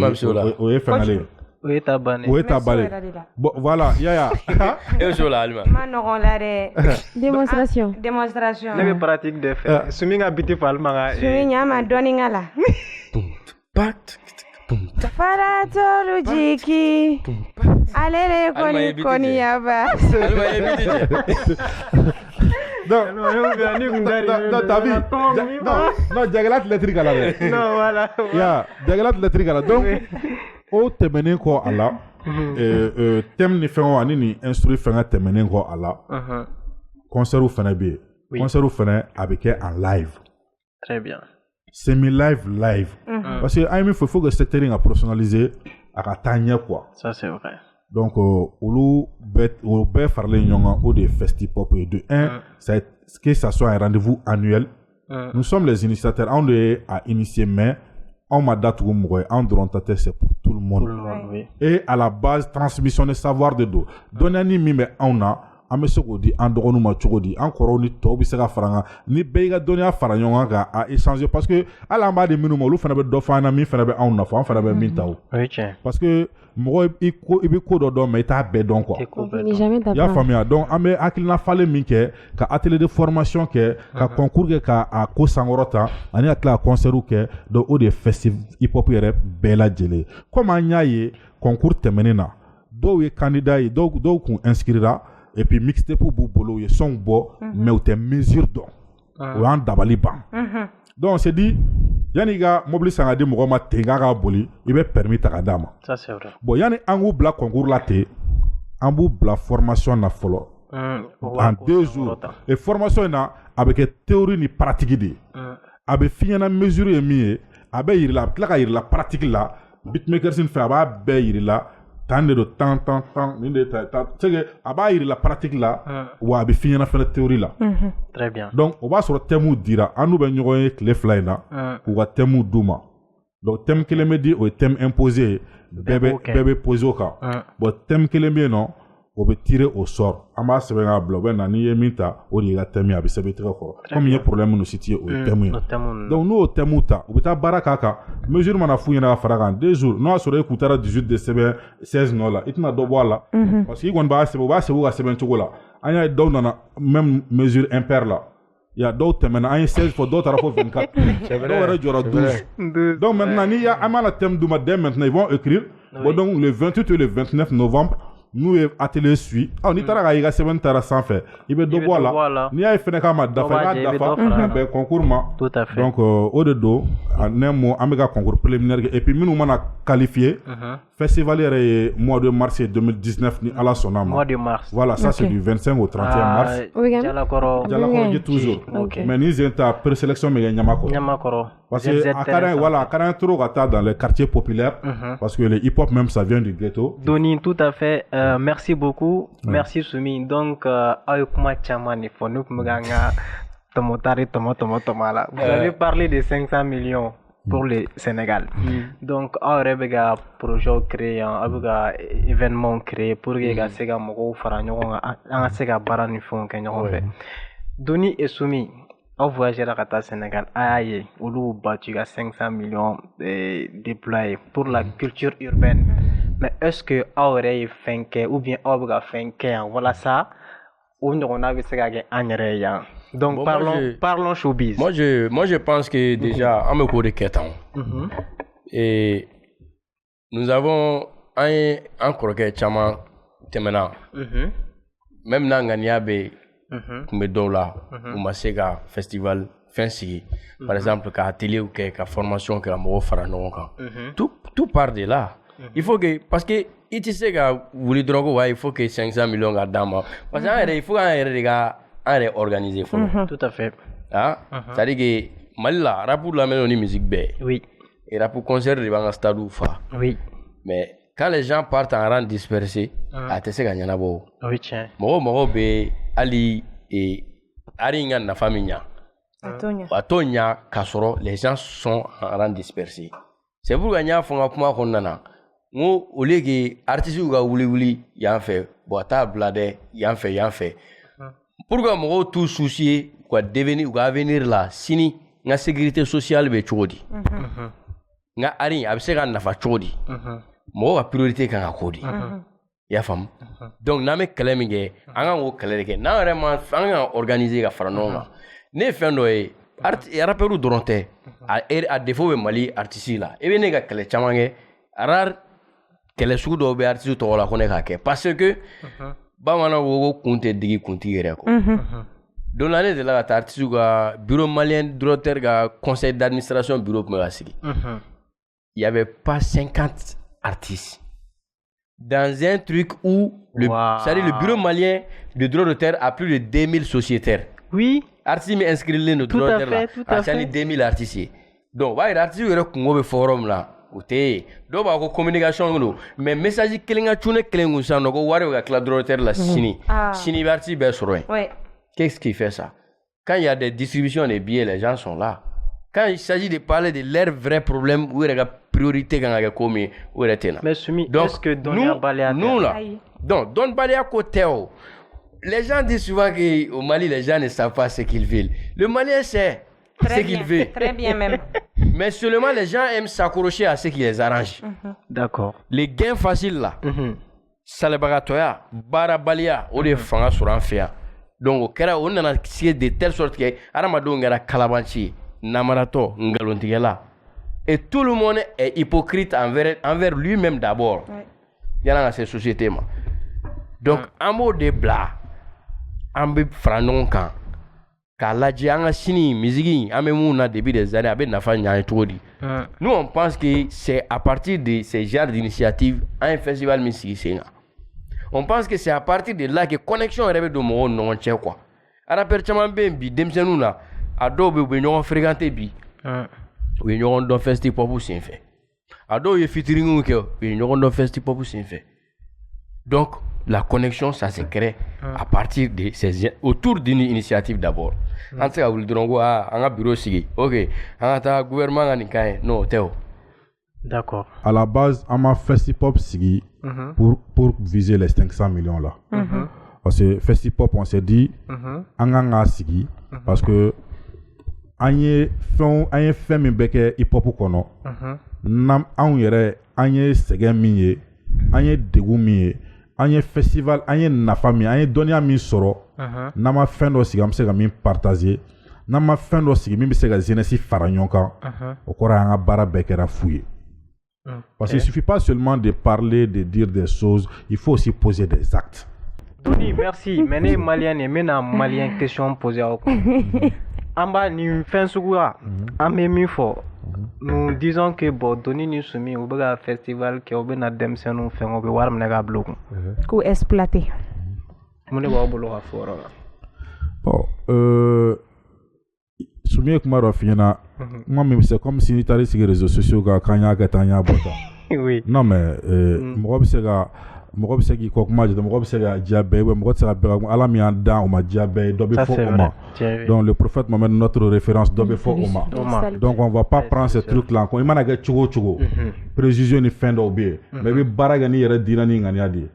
au FNL. Oui, t'as banné. Oui, t'as banné. Bon, voilà, ya. Et je la alma. Manon la démonstration. Les pratiques de faire. Suminga biti palma. Suminga ma doningala. Pat. Faratolu jiki. Allez les koni yaba. Non, t'as vu? Non, Diagalat l'électrique à la vez. Non, voilà. Ya, Diagalat l'électrique à la donc, au temene ko ala, thème ni fengo ani instruit fenga temene ko ala. Concert ou fenga bi. Concert ou fenga avec en live. Très bien. Semi-live. Parce que il faut que cette terrain a personnalisé à Catania quoi. Ça c'est vrai. Donc olu bet farle nyonga ou des festivals et de c'est que ça soit un rendez-vous annuel. Nous sommes les initiateurs, on est à initier mais on m'a date ou en drontate c'est pour tout le monde. Oui. Et à la base transmission de savoir de dos. Donner mi mais on a ame soko di an dogonu ma chogo di an koro ni to bi se ka faranga ni be ga donia fara nyonga ga a échanger parce que ala ma de minu mo lu fana be do fana mi fana be an na fa fana be min taw parce que mo i bi ko do mais ta be don quoi ya famia donc ame akilina fale min ke ka atelier de formation ke ka concours ke ka a ko sangorota ani atla concert ke do o de festival hip hop yere bela jele comme anyaye concours temenena do ye candidat yi do kun inscrira et puis mixtape pour bolo ye son bo mais ou te mesure donc ou en dabali ban donc c'est dit yaniga mobile sanga de mo ma tenga ga boli il be permis ta dama ça c'est vrai bon yani angu bla concours la te ambu bla formation na folo en 2 jours et formation na avec théorie ni pratique de avec fiana mesure et mi avec il la claka il la pratique là beatmaker sin fait ba be il la tant de temps ni de c'est que aba il la pratique là ou avec fiana fait la théorie là très bien donc on va sur le thème dira anu be ñoy clé fly na ou wa thème douma donc thème que le me dit au thème imposé bébé posé au cas bon thème que le me non on peut tirer au sort amba se ben ablo ben na ni yemita o di ga thème abi se be très fort comme il y a problème nous situer au thème donc nous au thème ta ou ta baraka ka mesure mana fu yana faragan 2 jours no asore kutara 18 de sebe 16 no la itna do bola parce que gon ba se ga sebe chogola anya do na même mesure impair là il y a d'autres maintenant un 16 pour d'autres à 24 c'est vrai il y aura 12 donc maintenant il y a amana thème du matin maintenant ils vont écrire bon donc le 28 et le 29 novembre nous atelier suit on y tara ga 7 tara sans faire il be do bola ni ay fene kama dafa ben concours ma tout à fait donc au de do nemo amega concours préliminaire et puis nous on a qualifié festival mois de mars 2019 ni à la sonama mois de mars voilà ça c'est du 25 au 31 mars Jalakoro toujours mais ni zenta présélection mais Nyamakoro parce que à Karan trop gata dans les quartiers populaires parce que le hip hop même ça vient du ghetto Doni tout à fait Merci beaucoup. Merci Soumi. Donc, Ayoukuma Chamani, pour nous, vous avez parlé de 500 millions pour le Sénégal. Donc, on a un projet créé, un événement créé pour que les gens puissent faire des choses. Doni et Soumi, on voyage au Sénégal. Aïe, on a battu 500 millions déployés pour la culture urbaine. Mais est-ce que on aurait fait ou bien on a fait voilà ça ou on a vu ça en rien. Donc bon, parlons showbiz. Moi je pense que déjà on me connaît qu'étant. Et nous avons un croquet chama temena. Même dans Ganiabe Kumedola ou Masega festival fancy par exemple qu'à atelier ou qu'à formation que la mo fera non tout part de là. Il faut que parce que il sait que vous les droguez il faut que 500 millions à dama parce que il faut un organiser tout à fait ah c'est-à-dire que Malila rap pour la mélodie musique bé oui et rap pour concert de banga stade ou fa oui mais quand les gens partent en rang dispersé à te sega nyana bo oui tiens mo be ali et aringa na famille Atonya kasoro les gens sont en rang dispersé c'est pour gagner fonga kuma konnana ngo olege artiste ga wuli yan fait boita blade yan fait pourquoi mo tout soucier quoi devenir ou avenir là sini nga sécurité sociale be chodi nga ari absega na fa chodi mo priorité kan akodi ya fam donc na me kaleminge anga ngo kaleke na vraiment anga organiser ga faranoma ne fendo e art et rapperu doronte a défaut be Mali artiste là e be ne ga kale chamange arar kele sugu do be artiste to la kone ka ke parce que bamana wo kunte digi kunti yere ko donc l'année de la artiste ga bureau malien directeur ga conseil d'administration bureau me il y avait pas 50 artistes dans un truc où le bureau malien de droit d'auteur a plus de 2000 sociétaires. Oui. Artistes mais inscrits le droit d'auteur là. À 2000 artistes. Donc les artistes ils ont un forum là. Oté. Donc ba ko communication no mais message kelinga tune kelingu sa no ko wari ga droit d'auteur la sini. Sini artiste be soro. Ouais. Qu'est-ce qui fait ça? Quand il y a des distributions des billets, les gens sont là. Quand il s'agit de parler de leurs vrais problèmes, où est la priorité quand il y a commis, où est là. Mais Soumi, est-ce que nous là, donc Don Baléa côté, les gens disent souvent qu'au Mali, les gens ne savent pas ce qu'ils veulent. Le Malien sait ce qu'il veut. Très bien même. Mais seulement les gens aiment s'accrocher à ce qui les arrange. D'accord. Les gains faciles là, Salabagatoya, Barabalia, ou des fangas sur un fer. Donc, on a de telle sorte que Aramadou ngara Kalabanchi, Namarato, Ngalontigela. Et tout le monde est hypocrite envers lui-même d'abord. Il y a dans ces sociétés. Donc, en mot de blas, en bib franon quand Kalaji anga sini, musique, amemouna depuis des années, avec Nafa Nyaytodi. Nous, on pense que c'est à partir de ces genres d'initiatives, un festival musique. On pense que c'est à partir de là que connexion est de mon nom tchè quoi. Ara perchaman ben bi demsenu na ado be ñoo fréquenter bi. We ñoo don festi popu sin fait. Ado ye featuring ke we ñoo don festi popu sin fait. Donc la connexion ça se crée à partir de ces autour d'une initiative d'abord. En tout cas vous drongo anga bureau sigi. OK. Anga ta gouvernement ngani kay non teo. D'accord. À la base, on m'a Festipop Sigi pour viser les 500 millions là. Parce que Festipop, on s'est dit, on a Sigi parce que on y fait mes becs hip hop kono. Nam on y segen miye, on y dégou miye, on y festival, on y na famille, on y donné à mi soro. Nama fin do sigi, on s'est gami partager. Nama fin do sigi, mi se gazine si faranyonka. Au kora anga bara bekera fouiller. Parce qu'il ne suffit pas seulement de parler, de dire des choses, il faut aussi poser des actes. Doni, merci. Maintenant, Malien et maintenant, Malien, question posée à vous. Amba, nous faisons ce que nous disons que Doni nous soumis au festival qui est au Demsen, nous faisons au Warm Negablo. Qu'on exploité. Nous ne pouvons pas faire. Bon, soumis comme Rafina, moi c'est comme si tu sur les réseaux sociaux quand il y a bota. Oui. Non mais moi c'est que mɔgɔ bɛ se k'i kɔ kuma jate mɔgɔ bɛ se ka diya bɛɛ ou bien mɔgɔ tɛ se ka bɛɛ ka Ala min y'an dan o ma diya bɛɛ ye dɔ bɛ fɔ o ma donc le prophète Mohammed notre référence dɔ bɛ fɔ o ma donc on va pas prendre ces trucs là i mana kɛ cogo o cogo précision ni fɛn dɔw bɛ yen mais i bɛ baara kɛ n'i yɛrɛ diinɛ ni ŋaniya de ye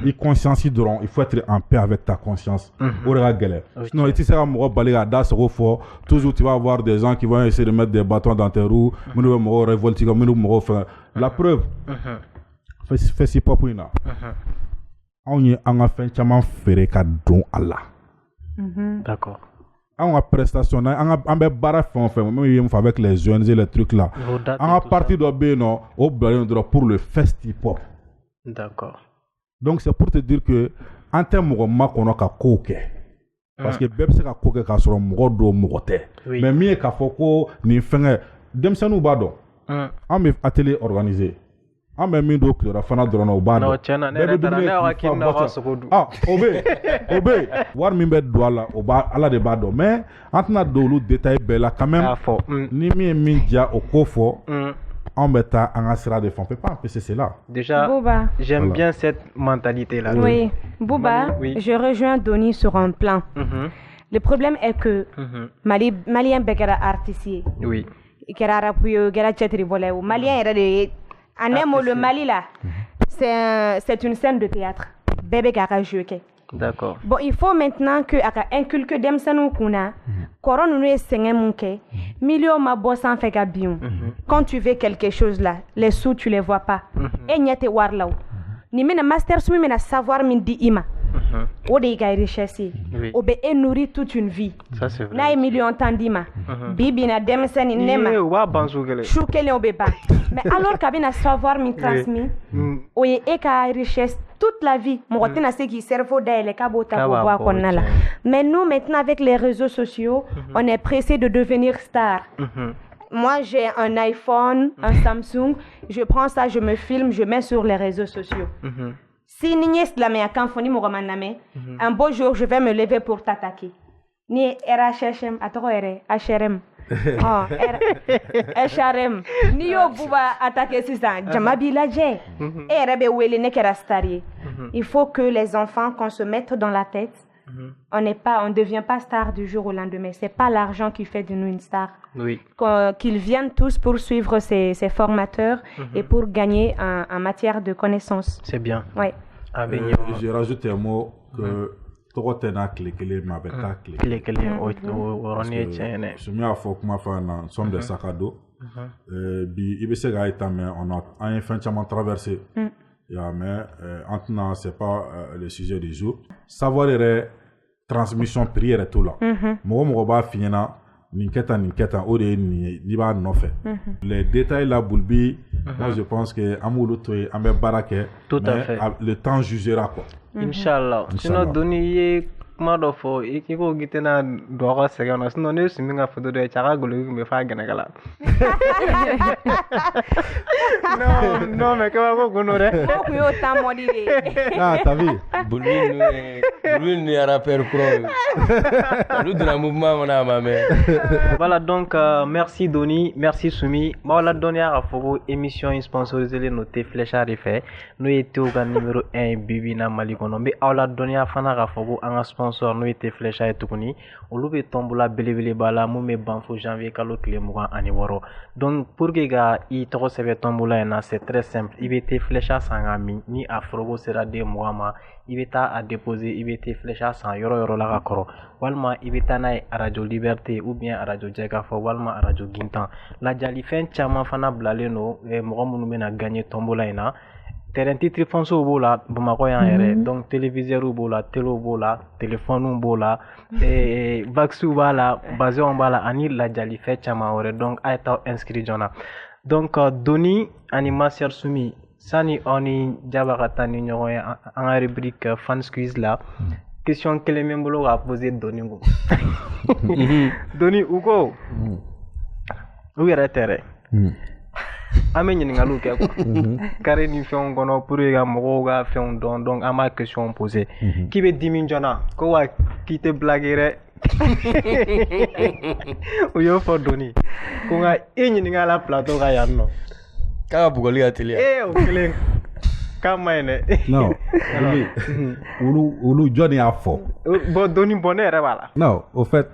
i conscience dɔrɔn il faut être en paix avec ta conscience o de ka gɛlɛn sinon i tɛ se ka mɔgɔ bali k'a da sago fɔ toujours tu vas avoir des gens qui vont essayer de mettre des bâtons dans tes roues minnu bɛ mɔgɔw révolter minnu bɛ mɔgɔw fɛ la preuve festival in na anw ye an ka fɛn caman feere ka don a la d'accord anw ka prestation an bɛ baara fɛn o fɛn min ye mun fɔ avec les ONG les trucs là an ka partie dɔ bɛ yen nɔ o bilalen dɔrɔn pour le festival d'accord donc c'est pour te dire que an tɛ mɔgɔ makɔnɔ ka kow kɛ parce que bɛɛ bɛ se ka ko kɛ k'a sɔrɔ mɔgɔ dɔw mɔgɔ tɛ mais min ye k'a fɔ ko nin fɛngɛ denmisɛnninw b'a dɔn an bɛ atelier organiser an bɛ min don kilera fana dɔrɔn o b'a dɔn bɛɛ bɛ dumuni o bɛ wari min bɛ don a la o b'a Ala de b'a dɔn mais an tɛna don olu détail bɛɛ la quand même ni min ye min diya o ko fɔ on bɛ taa an ka sira de fɛ on peut pas empêcher cela. Déjà Bouba, j'aime bien cette mentalité là. Oui, Bouba, je rejoins Doni sur un plan. Le problème est que Malien bɛɛ kɛra artiste ye. Oui. I kɛra rap ye o kɛra cɛtiribɔla ye o Malien yɛrɛ de ye en un mot le Mali là c'est une scène de théâtre bɛɛ bɛ k'a ka jeu kɛ. D'accord. Bon, il faut maintenant que a ka inculquer denmisɛnninw kunna kɔrɔ ninnu ye sɛgɛn mun kɛ million ma bɔ sanfɛ ka bin quand tu veux quelque chose là les sous tu les vois pas e ɲɛ tɛ wari la o nin bɛna master su min bɛna savoir min di i ma o de y'i ka richesse ye o bɛ e nourrir toute une vie n'a ye million tan d'i ma bi bi in na denmisɛnnin ne ma su kelen o bɛ ban mais alors qu'a bɛna savoir min transmis o ye e ka richesse toute la vie mɔgɔ tɛna se k'i cerveau dayɛlɛ k'a b'o ta k'o bɔ a kɔnɔna la mais nous maintenant avec les réseaux sociaux on est pressé de devenir star. Moi j'ai un iPhone, un Samsung, je prends ça, je me filme, je mets sur les réseaux sociaux. Si ni silamɛya kan fɔ ni mɔgɔ ma lamɛn un beau jour je vais me lever pour t'attaquer ni RHM a tɔgɔ yɛrɛ HRM HRM ni y'o Bouba attaquer sisan jama b'i lajɛ e yɛrɛ bɛ wele ne kɛra star ye. Il faut que les enfants qu'on se mette dans la tête on ne devient pas star du jour au lendemain. C'est pas l'argent qui fait de nous une star. Oui. Qu'ils viennent tous pour suivre ces formateurs et pour gagner en matière de connaissances. C'est bien. Oui. Je rajoute un mot que tɔgɔ tɛ n'a tile kelen mais a bɛ taa tile kelen. O yɔrɔnin ye tiɲɛ ye dɛ. Je min y'a fɔ kuma fɔ na nous sommes des sacs à dos. Bi i bɛ se k'a ye tan mais an ye fɛn caman traversé. Mais maintenant c'est pas le sujet du jour. Savoir yɛrɛ transmission prix yɛrɛ t'o la mɔgɔ b'a f'i ɲɛna nin kɛ tan o de ye nin ye n'i b'a nɔfɛ les détails la Bulbi moi je pense que an b'olu to yen an bɛ baara kɛ mais le temps jugera quoi. Inch'Allah. Sinon Doni ye kuma dɔ fɔ i ko k'i tɛna don a ka sɛgɛn na sinon ne si min ka photo dɔ ye cɛ a ka goloki tun bɛ f'a gɛnɛgɛ la. Non mais kabako kun don dɛ. O kun y'o temps mɔdi de ye. Ah t'as vu. Bulbi ni ye rappeur kura ye olu donna mouvement kɔnɔ a ma mɛn. Voilà donc merci Doni merci Sumi m'aw ladɔnniya k'a fɔ ko émission in sponsorisé no T Fléchard de fɛ n'o ye Tew ka numéro 1 ye bi bi in na Mali kɔnɔ n bɛ aw ladɔnniya fana k'a fɔ ko an ka sponsor n'o ye T Fléchard ye tuguni olu bɛ tombola belebeleba la mun bɛ ban fo janvier kalo tile 26 donc pour que ka i tɔgɔ sɛbɛn tombola in na c'est très simple i bɛ T Fléchard san k'a min ni a foroko sera den 20 ma i bɛ taa a déposer i bɛ T Fléchard san yɔrɔ la ka kɔrɔ walima i bɛ taa n'a ye radio Liberté ou bien radio Jɛkafɔ walima radio Gintan lajalifɛn caman fana bilalen don mɔgɔ minnu bɛna gagner tombola in na terrain titre foncier b'o la Bamakɔ yan yɛrɛ donc téléviseur b'o la télé b'o la téléphone b'o la vax b'a la bazin b'a la ani lajalifɛn caman wɛrɛ donc a ye taa inscrit joona donc Doni ani Master Sumi sani aw ni Jaba ka taa ni ɲɔgɔn ye an ka rubrique fans quiz la question kelen bɛ n bolo k'a poser Doni ko Doni u ko u yɛrɛ tɛ dɛ an bɛ ɲininkaliw kɛ quoi carré ni fɛnw kɔnɔ pour que ka mɔgɔw ka fɛnw dɔn donc an b'a question poser k'i bɛ dimi joona ko wa k'i tɛ blague dɛ u y'o fɔ Doni ko nka e ɲininka la plateau ka yan nɔ k'a ka bugɔli ka teliya o kelen Non. Olu Johnny a fort. Non, au fait,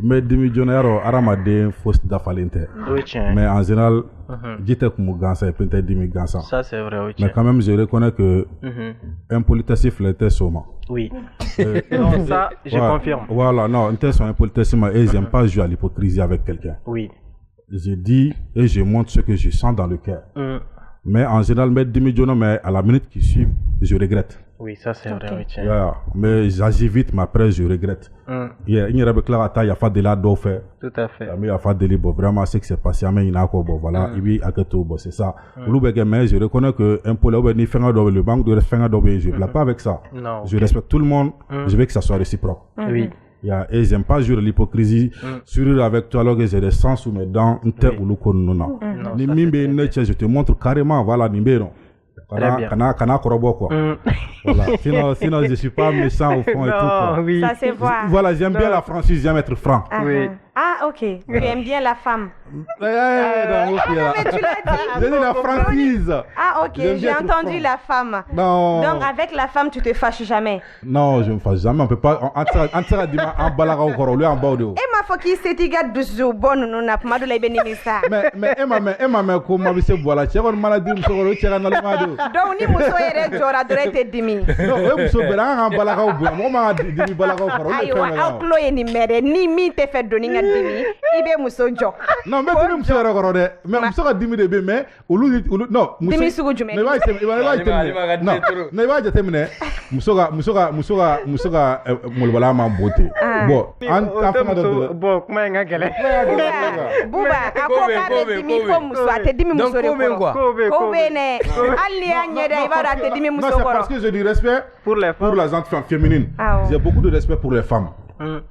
mais demi-journée, Aramadé, fausse d'Afalinte. Mais en général, j'étais comme Gansa et peut-être demi-Gansa. Ça, c'est vrai, oui. Mais quand même, je reconnais que un politicien l'était sûrement. Oui. Non, ça, je confirme. Voilà, non, un tel sont un politicien et j'aime pas jouer à l'hypocrisie avec quelqu'un. Oui. Je dis et je montre ce que je sens dans le cœur. Mais en général, mais demi-journée, mais à la minute qui suit, je regrette. Oui, ça c'est vrai, oui. Yeah, mais j'agis vite, mais après je regrette. Il y a pas de la d'offre. Tout à fait. Il y a pas de bon, vraiment, c'est que c'est passé, mais il y a quoi, bon, voilà, il y a que tout, bon, c'est ça. Mais je reconnais que un peu là, le manque de respect, je ne blague pas avec ça. Non, je respecte tout le monde, je veux que ça soit réciproque. Oui. Et j'aime pas jouer l'hypocrisie, sourire avec toi alors que j'ai des sens sous mes dents, une tête ou le con, non. Je te montre carrément, voilà, non. Kana korobo quoi. Voilà. Sinon je suis pas méchant au fond et tout quoi. Oui. Ça se voit. Voilà, j'aime bien la franchise, j'aime être franc. Oui. Ah ok, tu aimes bien la femme. Mais tu l'as dit. J'ai dit la franchise. Ah ok, j'ai entendu la femme. Non. Donc avec la femme tu te fâches jamais. Non, je me fâche jamais, on peut pas entrer en balaga au corps, lui en bas de haut. Et ma faut qu'il s'est tigé de bon non n'a pas de la bénéfice. Mais Emma comment vous se voilà, tu as une maladie de soro, tu as un malade. Donc ni muso yere jora dorete dimi. Non, muso bela en balaga au bout, moi dimi balaga au corps. Ayo, au cloye ni mere ni mi te fait donner dimi. Ibe muso jo. Non, mais tu muso yere corps de. Mais muso ka dimi de be mais olu non, muso. Dimi sugu jume. Mais ne va jate mine. Muso ka molbala ma beauté. Bon, en fait bon, comment nga gele. Buba, ako ka dimi fo muso ate dimi muso re quoi. Ko bene. Ali anyere iba ate dimi muso ko. Parce que je dis respect pour les gens féminines. J'ai beaucoup de respect pour les femmes.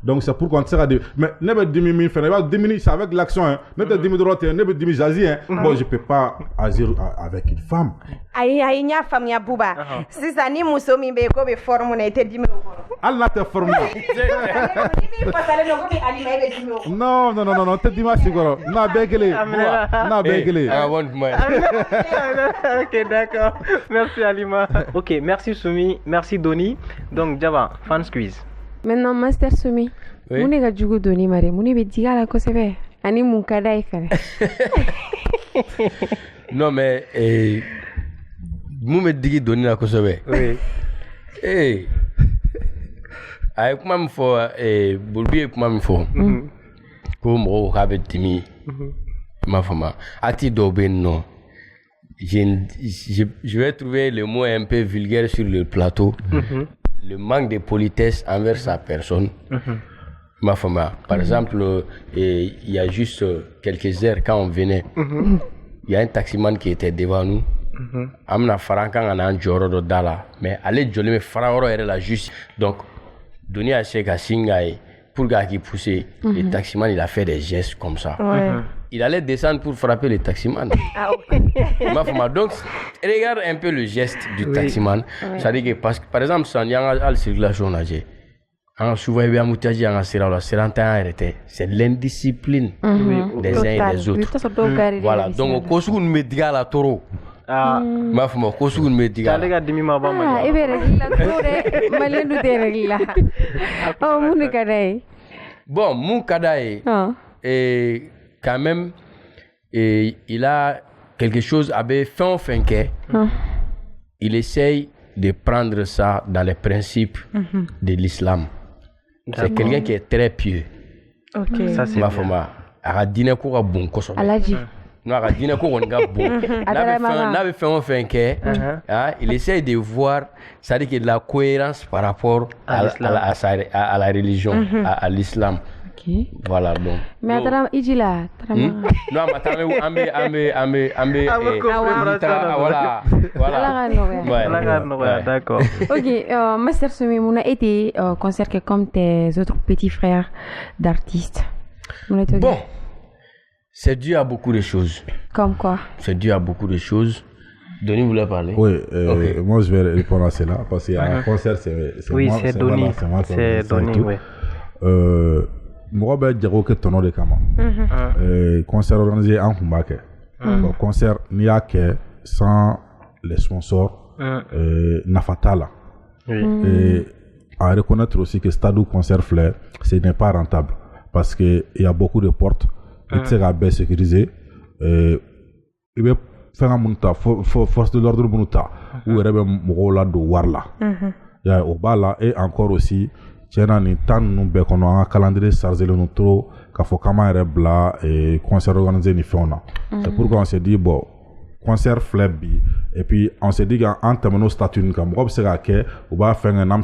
Donc c'est pourquoi on sera de mais ne me dimi fait ne dimi c'est avec l'action hein ne te dimi droite ne me dimi jazi hein bon je peux pas agir avec une femme ayi nya femme ya buba si ça ni muso mi be ko be forme na te dimi al na te forme non te dimi siguro na begele I want mine. Ok, d'accord. Merci Alima. Ok, merci Soumi, merci Doni. Donc Java, fan squeeze. Maintenant, Master Soumi, oui? Mune ga jugu Doni mare, mune be digala ko sebe. Ani mun kada ifere. Non mais mune digi Doni la ko sebe. Oui. Ay kuma mi fo bulbi kuma mi fo. Ko mo ka be dimi. Ma femme, ati dobe non. Je vais trouver le mot un peu vulgaire sur le plateau. Le manque de politesse envers sa personne. Ma femme, par exemple, il y a juste quelques heures quand on venait, il y a un taximan qui était devant nous. Amna farankan ana njoro do dala, mais allez joli me fararo era la juste. Donc, Doni a cheka singaï pour gars qui poussait. Le taximan il a fait des gestes comme ça. Il allait descendre pour frapper le taximan. Ma femme, donc, regarde un peu le geste du taximan. Ça dit que, parce que, par exemple, si on y a une circulation, souvent, il y a un c'est l'indiscipline des uns et des autres. Voilà, donc, au cas où on me dit à la taureau. Ma femme, au cas où on me dit à la taureau. Bon, mon kadaï. Et quand même, il a quelque chose avec fin il essaye de prendre ça dans les principes de l'islam. C'est quelqu'un qui est très pieux. Ok. Ça c'est ma femme. A dîner ko ka bon koso. Alaji. Non, a dîner ko on ga bon. Il essaye de voir, ça dit qu'il y a de la cohérence par rapport à la religion, à l'islam. Voilà donc. Mais attends, Ijila. Non, voilà. D'accord. Ok, Master Soumi, on a été concerté comme tes autres petits frères d'artistes. Bon, c'est dû à beaucoup de choses. Comme quoi? C'est dû à beaucoup de choses. Denis voulait parler. Oui, moi je vais répondre à cela parce qu'il y a un concert, c'est oui, c'est Denis. C'est Denis, oui. Moi, je dirais que ton nom de Kama. Concert organisé en Kumbake. Concert, n'y a que sans les sponsors, Nafatala. Et à reconnaître aussi que Stade Concert Flair, ce n'est pas rentable parce qu'il y a beaucoup de portes, et tu sais, bien sécurisé. Il va faire un force de l'ordre Munuta, ou il y a un de Warla. Il y a au bas et encore aussi, tiens, ni tant nous béconons un calendrier chargé le notre, qu'il faut quand même bla et concert organisé ni fait. C'est pourquoi on s'est dit, bon, concert Flair et puis on s'est dit qu'en termes de statut comme on sera que on va faire un on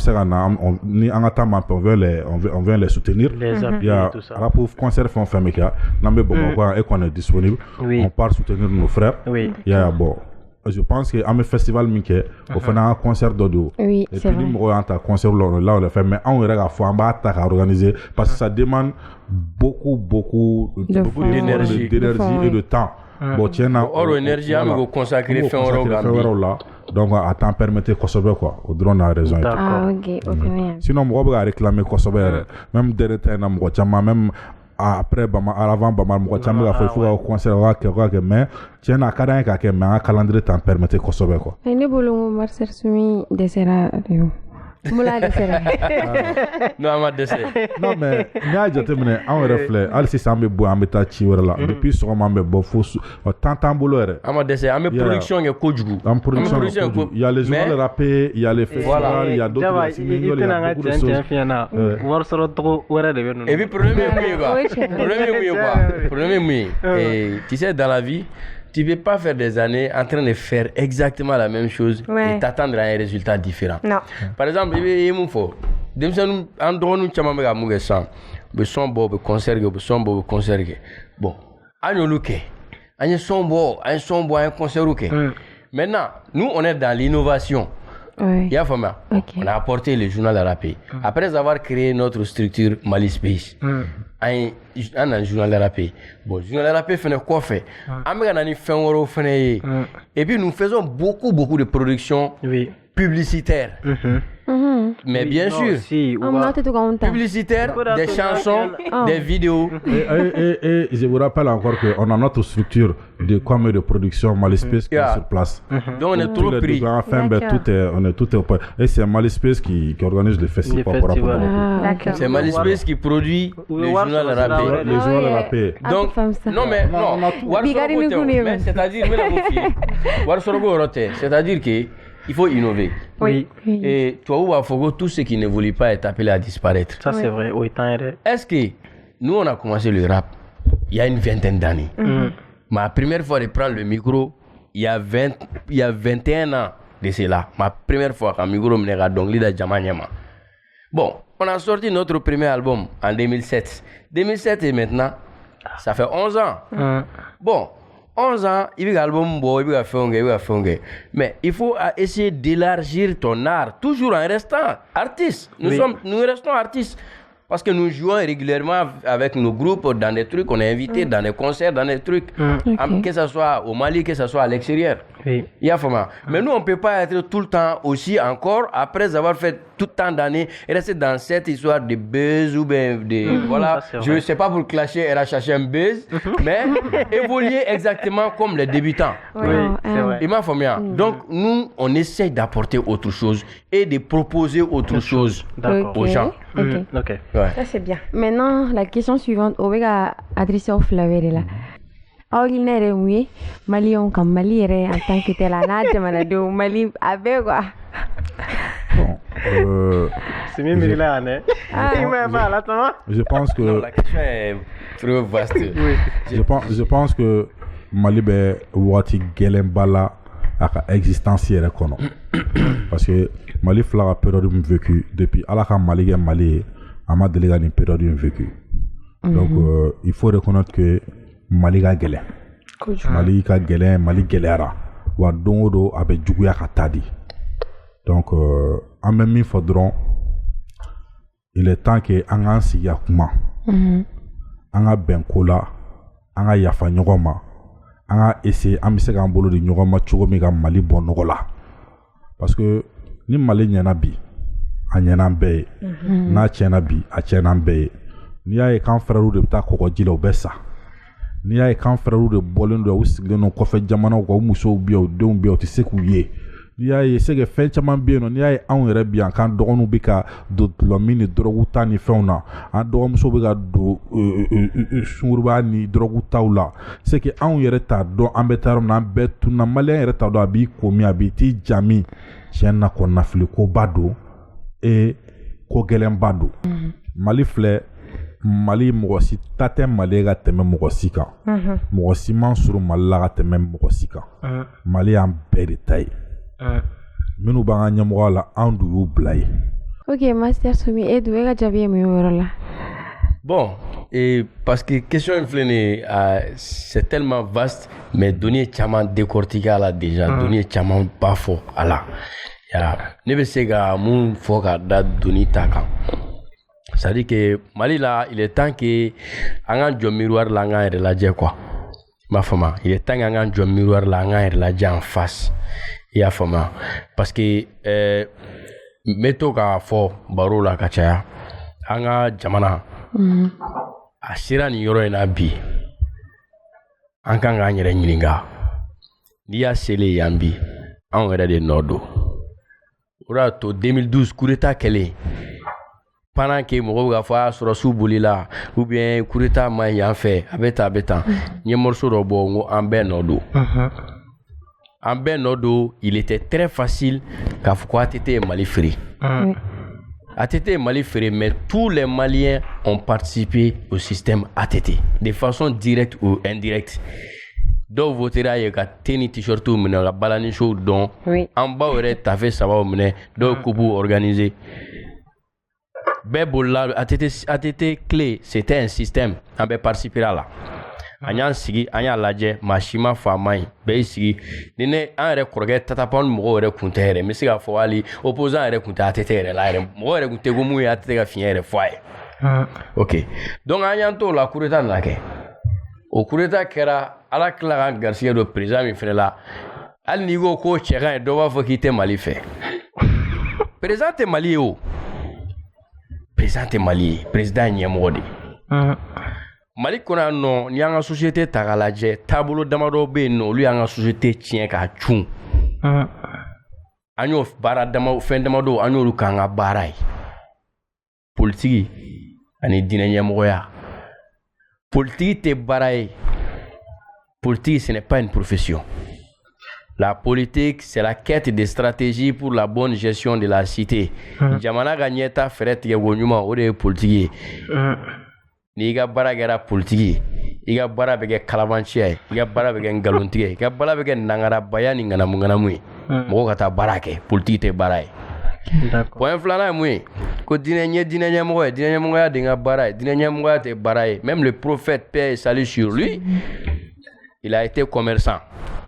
ni en attendant on veut les soutenir il y a rapport concert fait fermé que n'amé bon et qu'on est disponible on part soutenir nos frères il y a bon je pense que à festival Mickey on fait un concert d'audio et puis nous on a un concert là on le fait mais on regarde fois on va organiser parce que ça demande beaucoup d'énergie et de temps. Bon, tiens, énergie, on va consacrer là. Donc, à temps permettre Kosovo quoi. Au drone a raison. Ah, ok. Sinon, on va réclamer Kosovo. Même derrière, même après, à l'avant, il faut au concert, mais tiens, à un calendrier temps permettre Kosovo quoi. Et nous voulons Marcel Soumi desera. Non mais nya jatemene an reflet al si sambe bo ameta chiwara la depuis so mambe bo fosu tant bolore ama dessert am production nge kojugu en production il y a les journaux rappés il y a les festivals il y a d'autres et puis problème et tu sais dans la vie tu ne peux pas faire des années en train de faire exactement la même chose et t'attendre à un résultat différent. Non. Par exemple, il y a faut. Nous avons son bon concert, bon. Un concert. Maintenant, nous on est dans l'innovation. Il y a on a apporté le journal arabe. Après avoir créé notre structure Mali Space, un journal arabe. Bon, le journal arabe fait quoi fait? Et puis nous faisons beaucoup de productions publicitaires. Mais bien sûr, publicitaires, des chansons, des vidéos. Et je vous rappelle encore qu'on a notre structure de com et de production Malispace qui est sur place. Donc on est trop pris. On est tout au point. Et c'est Malispace qui organise le festival. C'est Malispace qui produit le journal arabe. Le journal arabe. Donc, non mais c'est-à-dire que il faut innover. Oui. Et toi, tout ce qui n'évolue pas est appelé à disparaître. Ça, c'est vrai. Est-ce que nous, on a commencé le rap il y a une vingtaine d'années. Ma première fois de prendre le micro, il y a 21 ans de cela. Ma première fois quand le micro me l'a donné dans Jamanyama. Bon, on a sorti notre premier album en 2007. 2007 et maintenant, ça fait 11 ans. Bon. 11 ans, il y a un album, il y a un mais il faut essayer d'élargir ton art, toujours en restant artiste. Nous restons artistes. Parce que nous jouons régulièrement avec nos groupes dans des trucs, on est invité dans des concerts, dans des trucs, que ce soit au Mali, que ce soit à l'extérieur. Mais nous, on ne peut pas être tout le temps aussi encore, après avoir fait tout tant d'années, rester dans cette histoire de buzz ou bien de... Voilà, je ne sais pas pour clasher RHHM buzz, mais évoluer exactement comme les débutants. C'est vrai. Donc, nous, on essaye d'apporter autre chose et de proposer autre chose aux gens. Ok. Ça, c'est bien. Maintenant, la question suivante, on va adresser au Flavie là. Ordinaire, oui, Mali, on comme Mali, en tant que tel, on a Mali avec quoi? C'est mieux, mais là, je pense que. Non, la question est très vaste. Je pense que Mali, Wati Gelembala, a existence hier, parce que Mali, Flara, période vécu depuis Alaka Mali, Mali. Ama délégué une période vécue. Donc il faut reconnaître que Mali a galé. Mali a galé, Mali galera. Wa dongo avec juguya katadi. Donc en même temps faudront il est temps que anga siya kuma. Anga benkola, anga yafa nyogoma. Anga essayer ambise kan bolo di nyogoma chugo mi ka Mali bonogola. Parce que ni Mali nyana bi a ɲɛna bɛɛ ye n'a tiɲɛna bi a tiɲɛna bɛɛ ye n'i y'a ye k'an frères de bɛ taa kɔgɔji la u bɛ sa n'i y'a ye k'an frɛrɛw de bɔlen don u sigilen don kɔfɛ jamanaw kan u musow bɛ yen u denw bɛ yen u tɛ se k'u ye n'i y'a ye c'est que fɛn caman bɛ yen nɔ n'i y'a ye anw yɛrɛ bi yan k'an dɔgɔninw bɛ ka don dulɔmi ni dɔrɔgu ta ni fɛnw na an dɔgɔmuso bɛ ka don sunguruba ni dɔrɔgu taw la c'est que anw yɛrɛ t'a dɔn an bɛ taa yɔrɔ min na an bɛɛ tunna maliyɛn yɛrɛ t'a dɔn a b'i ko min a b'i t'i ja min tiɲɛ na ko nafiliko don ko gɛlɛnba don Mali filɛ Mali mɔgɔ si ta tɛ Mali ka tɛmɛ mɔgɔ si kan mɔgɔ si man surun Mali la ka tɛmɛ mɔgɔ si kan Mali y'an bɛɛ de ta ye minnu b'an ka ɲɛmɔgɔ la anw du y'u bila ye. Ok, Master Somi, e dun e ka jaabi ye mun ye o yɔrɔ la? Bon, parce que question in filɛ nin ye c'est tellement vaste mais données caman décortiquer a la déjà données caman ba fɔ a la ne bɛ se ka mun fɔ ka da donni ta kan c'est-à-dire que Mali la il est temps que an ka jɔ miroir la an k'an yɛrɛ lajɛ quoi i m'a faamu il est temps que an k'an jɔ miroir la an k'an yɛrɛ lajɛ en face i y'a faamu parce que n bɛ to k'a fɔ baro la ka caya an ka jamana a sera nin yɔrɔ in na bi an kan k'an yɛrɛ ɲininka n'i y'a selen yan bi anw yɛrɛ de nɔ don o de y'a to 2012 coup d'état kɛlen pendant que mɔgɔw bɛ ka fɔ a sɔrɔsiw bolila ou bien coup d'état ma ɲi yan fɛ a bɛ tan n ye morceau dɔ bɔ n ko an bɛɛ nɔ don an bɛɛ nɔ don il était très facile k'a fɔ ko ATT ye Mali feere ATT est Mali feere mais tous les Maliens ont participé au système ATT de façon directe ou indirecte. Dɔw votera ye ka thé ni t-shirt minɛ ka balani show dɔn an baw yɛrɛ tafe sabaw minɛ dɔw kubu organiser bɛɛ bolila ATT clé c'était un système an bɛ participer a la an y'an sigi an y'a lajɛ maa si ma fa ma ɲi bɛɛ y'i sigi ni ne an yɛrɛ kɔrɔkɛ tatapan mɔgɔw yɛrɛ kun tɛ yɛrɛ n bɛ se k'a fɔ hali opposant yɛrɛ kun tɛ ATT yɛrɛ la yɛrɛ mɔgɔ yɛrɛ kun tɛ ko mun ye ATT ka fiɲɛ yɛrɛ fɔ a ye ok donc an y'an t'o la coup d'état nana kɛ o coup d'état kɛra ala tila ka garisɛgɛ don président min fɛnɛ la hali n'i ko k'o cɛ ka ɲi dɔw b'a fɔ k'i tɛ Mali fɛ président tɛ Mali ye o président tɛ Mali ye président ye ɲɛmɔgɔ de ye Mali kɔnɔ yan nɔ ni y'an ka société ta k'a lajɛ taabolo damadɔ bɛ yen nɔ olu y'an ka société tiɲɛ k'a cun an y'o baara fɛn damadɔ an y'olu k'an ka baara ye politiki ani diinɛ ɲɛmɔgɔya politique tɛ baara ye politique ce n'est pas une profession. La politique, c'est la quête de stratégies pour la bonne gestion de la cité. Jamana ka ɲɛta fɛrɛ tigɛ ko ɲuman o de ye politique ye. N'i ka baara kɛra politique ye, i ka baara bɛ kɛ kalabanciya ye, i ka baara bɛ kɛ ngalontigɛ ye, i ka baara bɛ kɛ nangarabaya ni ŋanamu-ŋanamu ye. Mɔgɔ ka taa baara kɛ, politique tɛ baara ye. Point filanan ye mun ye? Ko diinɛ ɲɛmɔgɔ ye, diinɛ ɲɛmɔgɔya de ka baara ye, diinɛ ɲɛmɔgɔya tɛ baara ye. Même le prophète, paix et salut sur lui, il a été commerçant.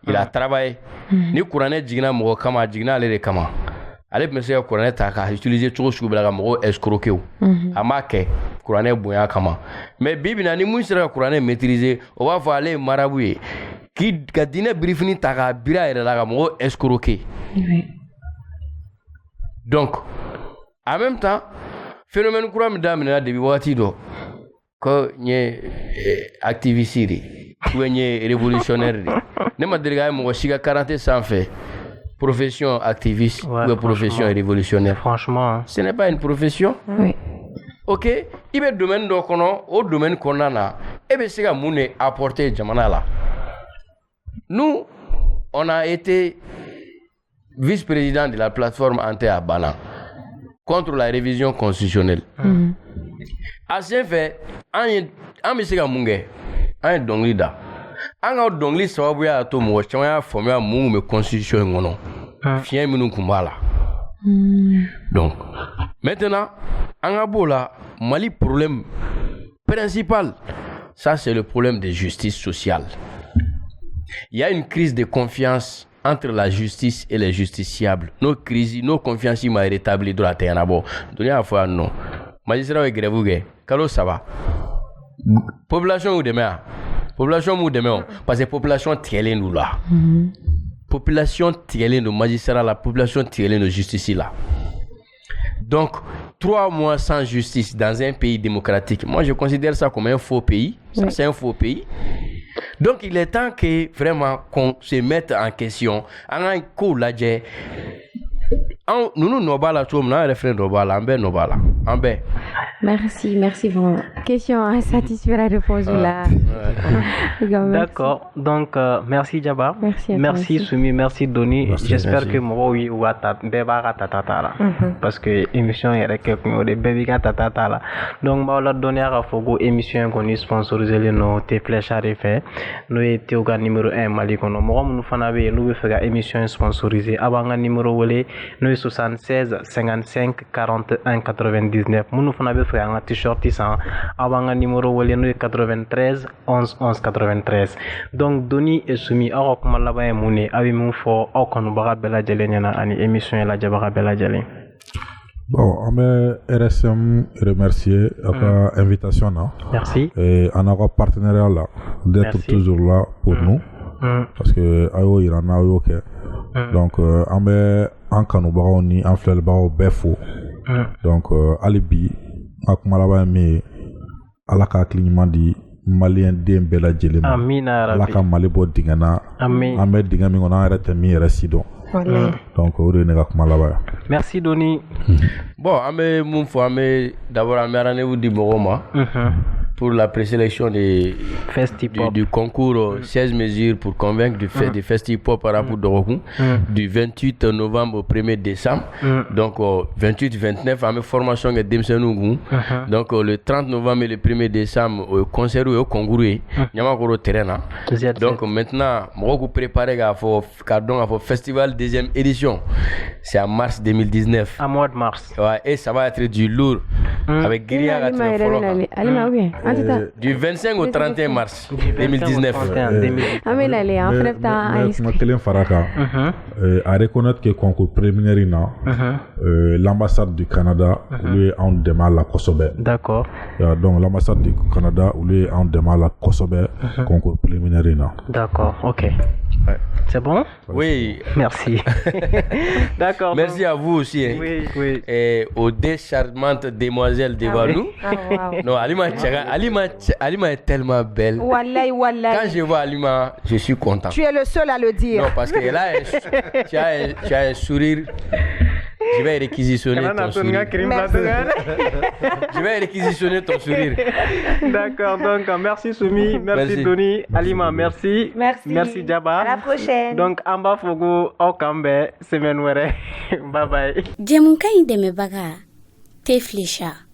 Il a travaillé. Ni kuranɛ jiginna mɔgɔ kama, a jiginna ale de kama. Ale tun bɛ se ka kuranɛ ta k'a utiliser cogo sugu bɛɛ la ka mɔgɔw escroquer o. A m'a kɛ kuranɛ bonya kama. Mais bi bi in na ni mun sera ka kuranɛ maîtriser, o b'a fɔ ale ye marabu ye. Ka diinɛ birifini ta k'a biri a yɛrɛ la ka mɔgɔw escroquer. Donc, en même temps, phénomène kura min daminɛna depuis waati dɔ ko n ye activiste de ou n ye révolutionnaire de. Ne ma deli k'a ye mɔgɔ si ka carte sanfɛ profession activiste ou profession révolutionnaire. Franchement, ce n'est pas une profession. Oui. Ok, i bɛ domaine dɔ kɔnɔ, o domaine kɔnɔna na, e bɛ se ka mun de apporter jamana la. Nous, on a été vice-président de la plateforme anti-Abana contre la révision constitutionnelle. A sen fɛ, an bɛ se ka mun kɛ? An ye dɔnkili da. An ka dɔnkili sababu y'a to mɔgɔ caman y'a faamuya mun bɛ constitution in kɔnɔ. Fiɲɛ minnu kun b'a la. Donc, maintenant, an ka b'o la, Mali problème principal, ça c'est le problème de justice sociale. Il y a une crise de confiance entre la justice et les justiciables. Nos crises, nos confiances m'a rétabli dans la terre d'abord. Donner à fois non. Magistrat est grève kalo ça va. Population ou demain. Population ou demain parce que population tielle nous là. Population tielle nos magistrats la population tielle nos justiciers là. Donc 3 mois sans justice dans un pays démocratique. Moi je considère ça comme un faux pays. Ça c'est un faux pays. Donc il est temps que vraiment qu'on se mette en question. An ko lajɛ nous nobala tout na refrain nobala ambe nobala ambe. Merci vraiment. Question à satisfaire la réponse là. D'accord. Donc merci Djaba. Merci Soumi, merci Doni. J'espère que moi oui ou beba tata parce que émission est quelqu'un de bébé tata là. Donc ma la donner à fogo émission qu'on sponsorisé le no te flèche à refaire. Nous était au numéro 1 Mali kono. Moi nous fana be nous faire émission sponsorisée avant numéro wele nous 76 55 41 99. Nous fana be faire un t-shirt isan avant numéro wele nous 93 11 11 93. Donc Doni et Soumi aw kuma laban mune abi mun fo aw kanu baga bela jelena ani émission la jabara bela jelen. Bon, on va RSM remercier à l'invitation là. Merci. Et on a un partenariat là d'être toujours là pour nous parce que ayo irana ayo ke. Donc on va en kanu baga ni en flel baga befo. Donc alibi akuma laban mi alaka clignement di Malien den bela jelema. Amina rabbi. Alaka mali bo dingana. Amin. Amé dinga mi ngona arrêté mi residon. Donc o de ne ka kuma laban. Merci Doni. Bon, amé mun fo amé d'abord amé rendez-vous di Mogoma. Pour la présélection du concours 16 mesures pour convaincre du Festipop par rapport de du 28 novembre au 1er décembre. Donc 28-29 à mes formations de Demsenougu. Donc le 30 novembre et le 1er décembre au concert ou au concours Yamakoro terrain. Donc maintenant moi vous préparez à pour festival deuxième édition. C'est en mars 2019. À mois de mars. Ouais, et ça va être du lourd avec Guerilla du 25 au 31 mars 2019. À reconnaître que concours préliminaire l'ambassade du Canada lui en démarre la Kosobe. D'accord. Donc l'ambassade du Canada lui en démarre la Kosobe concours préliminaire. D'accord. OK. Ouais. C'est bon? Oui. Merci. D'accord. Merci à vous aussi. Hein. Oui. Et aux deux charmantes demoiselles devant nous. Non, Alima est tellement belle. Wallahi. Quand je vois Alima, je suis content. Tu es le seul à le dire. Non, parce que là, tu as un sourire. Je vais réquisitionner ton sourire. Je vais réquisitionner ton sourire. D'accord, donc merci Soumi, merci Doni, Alima, merci. Merci Djaba. À la prochaine. Donc Amba Fogo, Okambe, semaine were. Bye bye. Djemunka ideme baga, te flisha.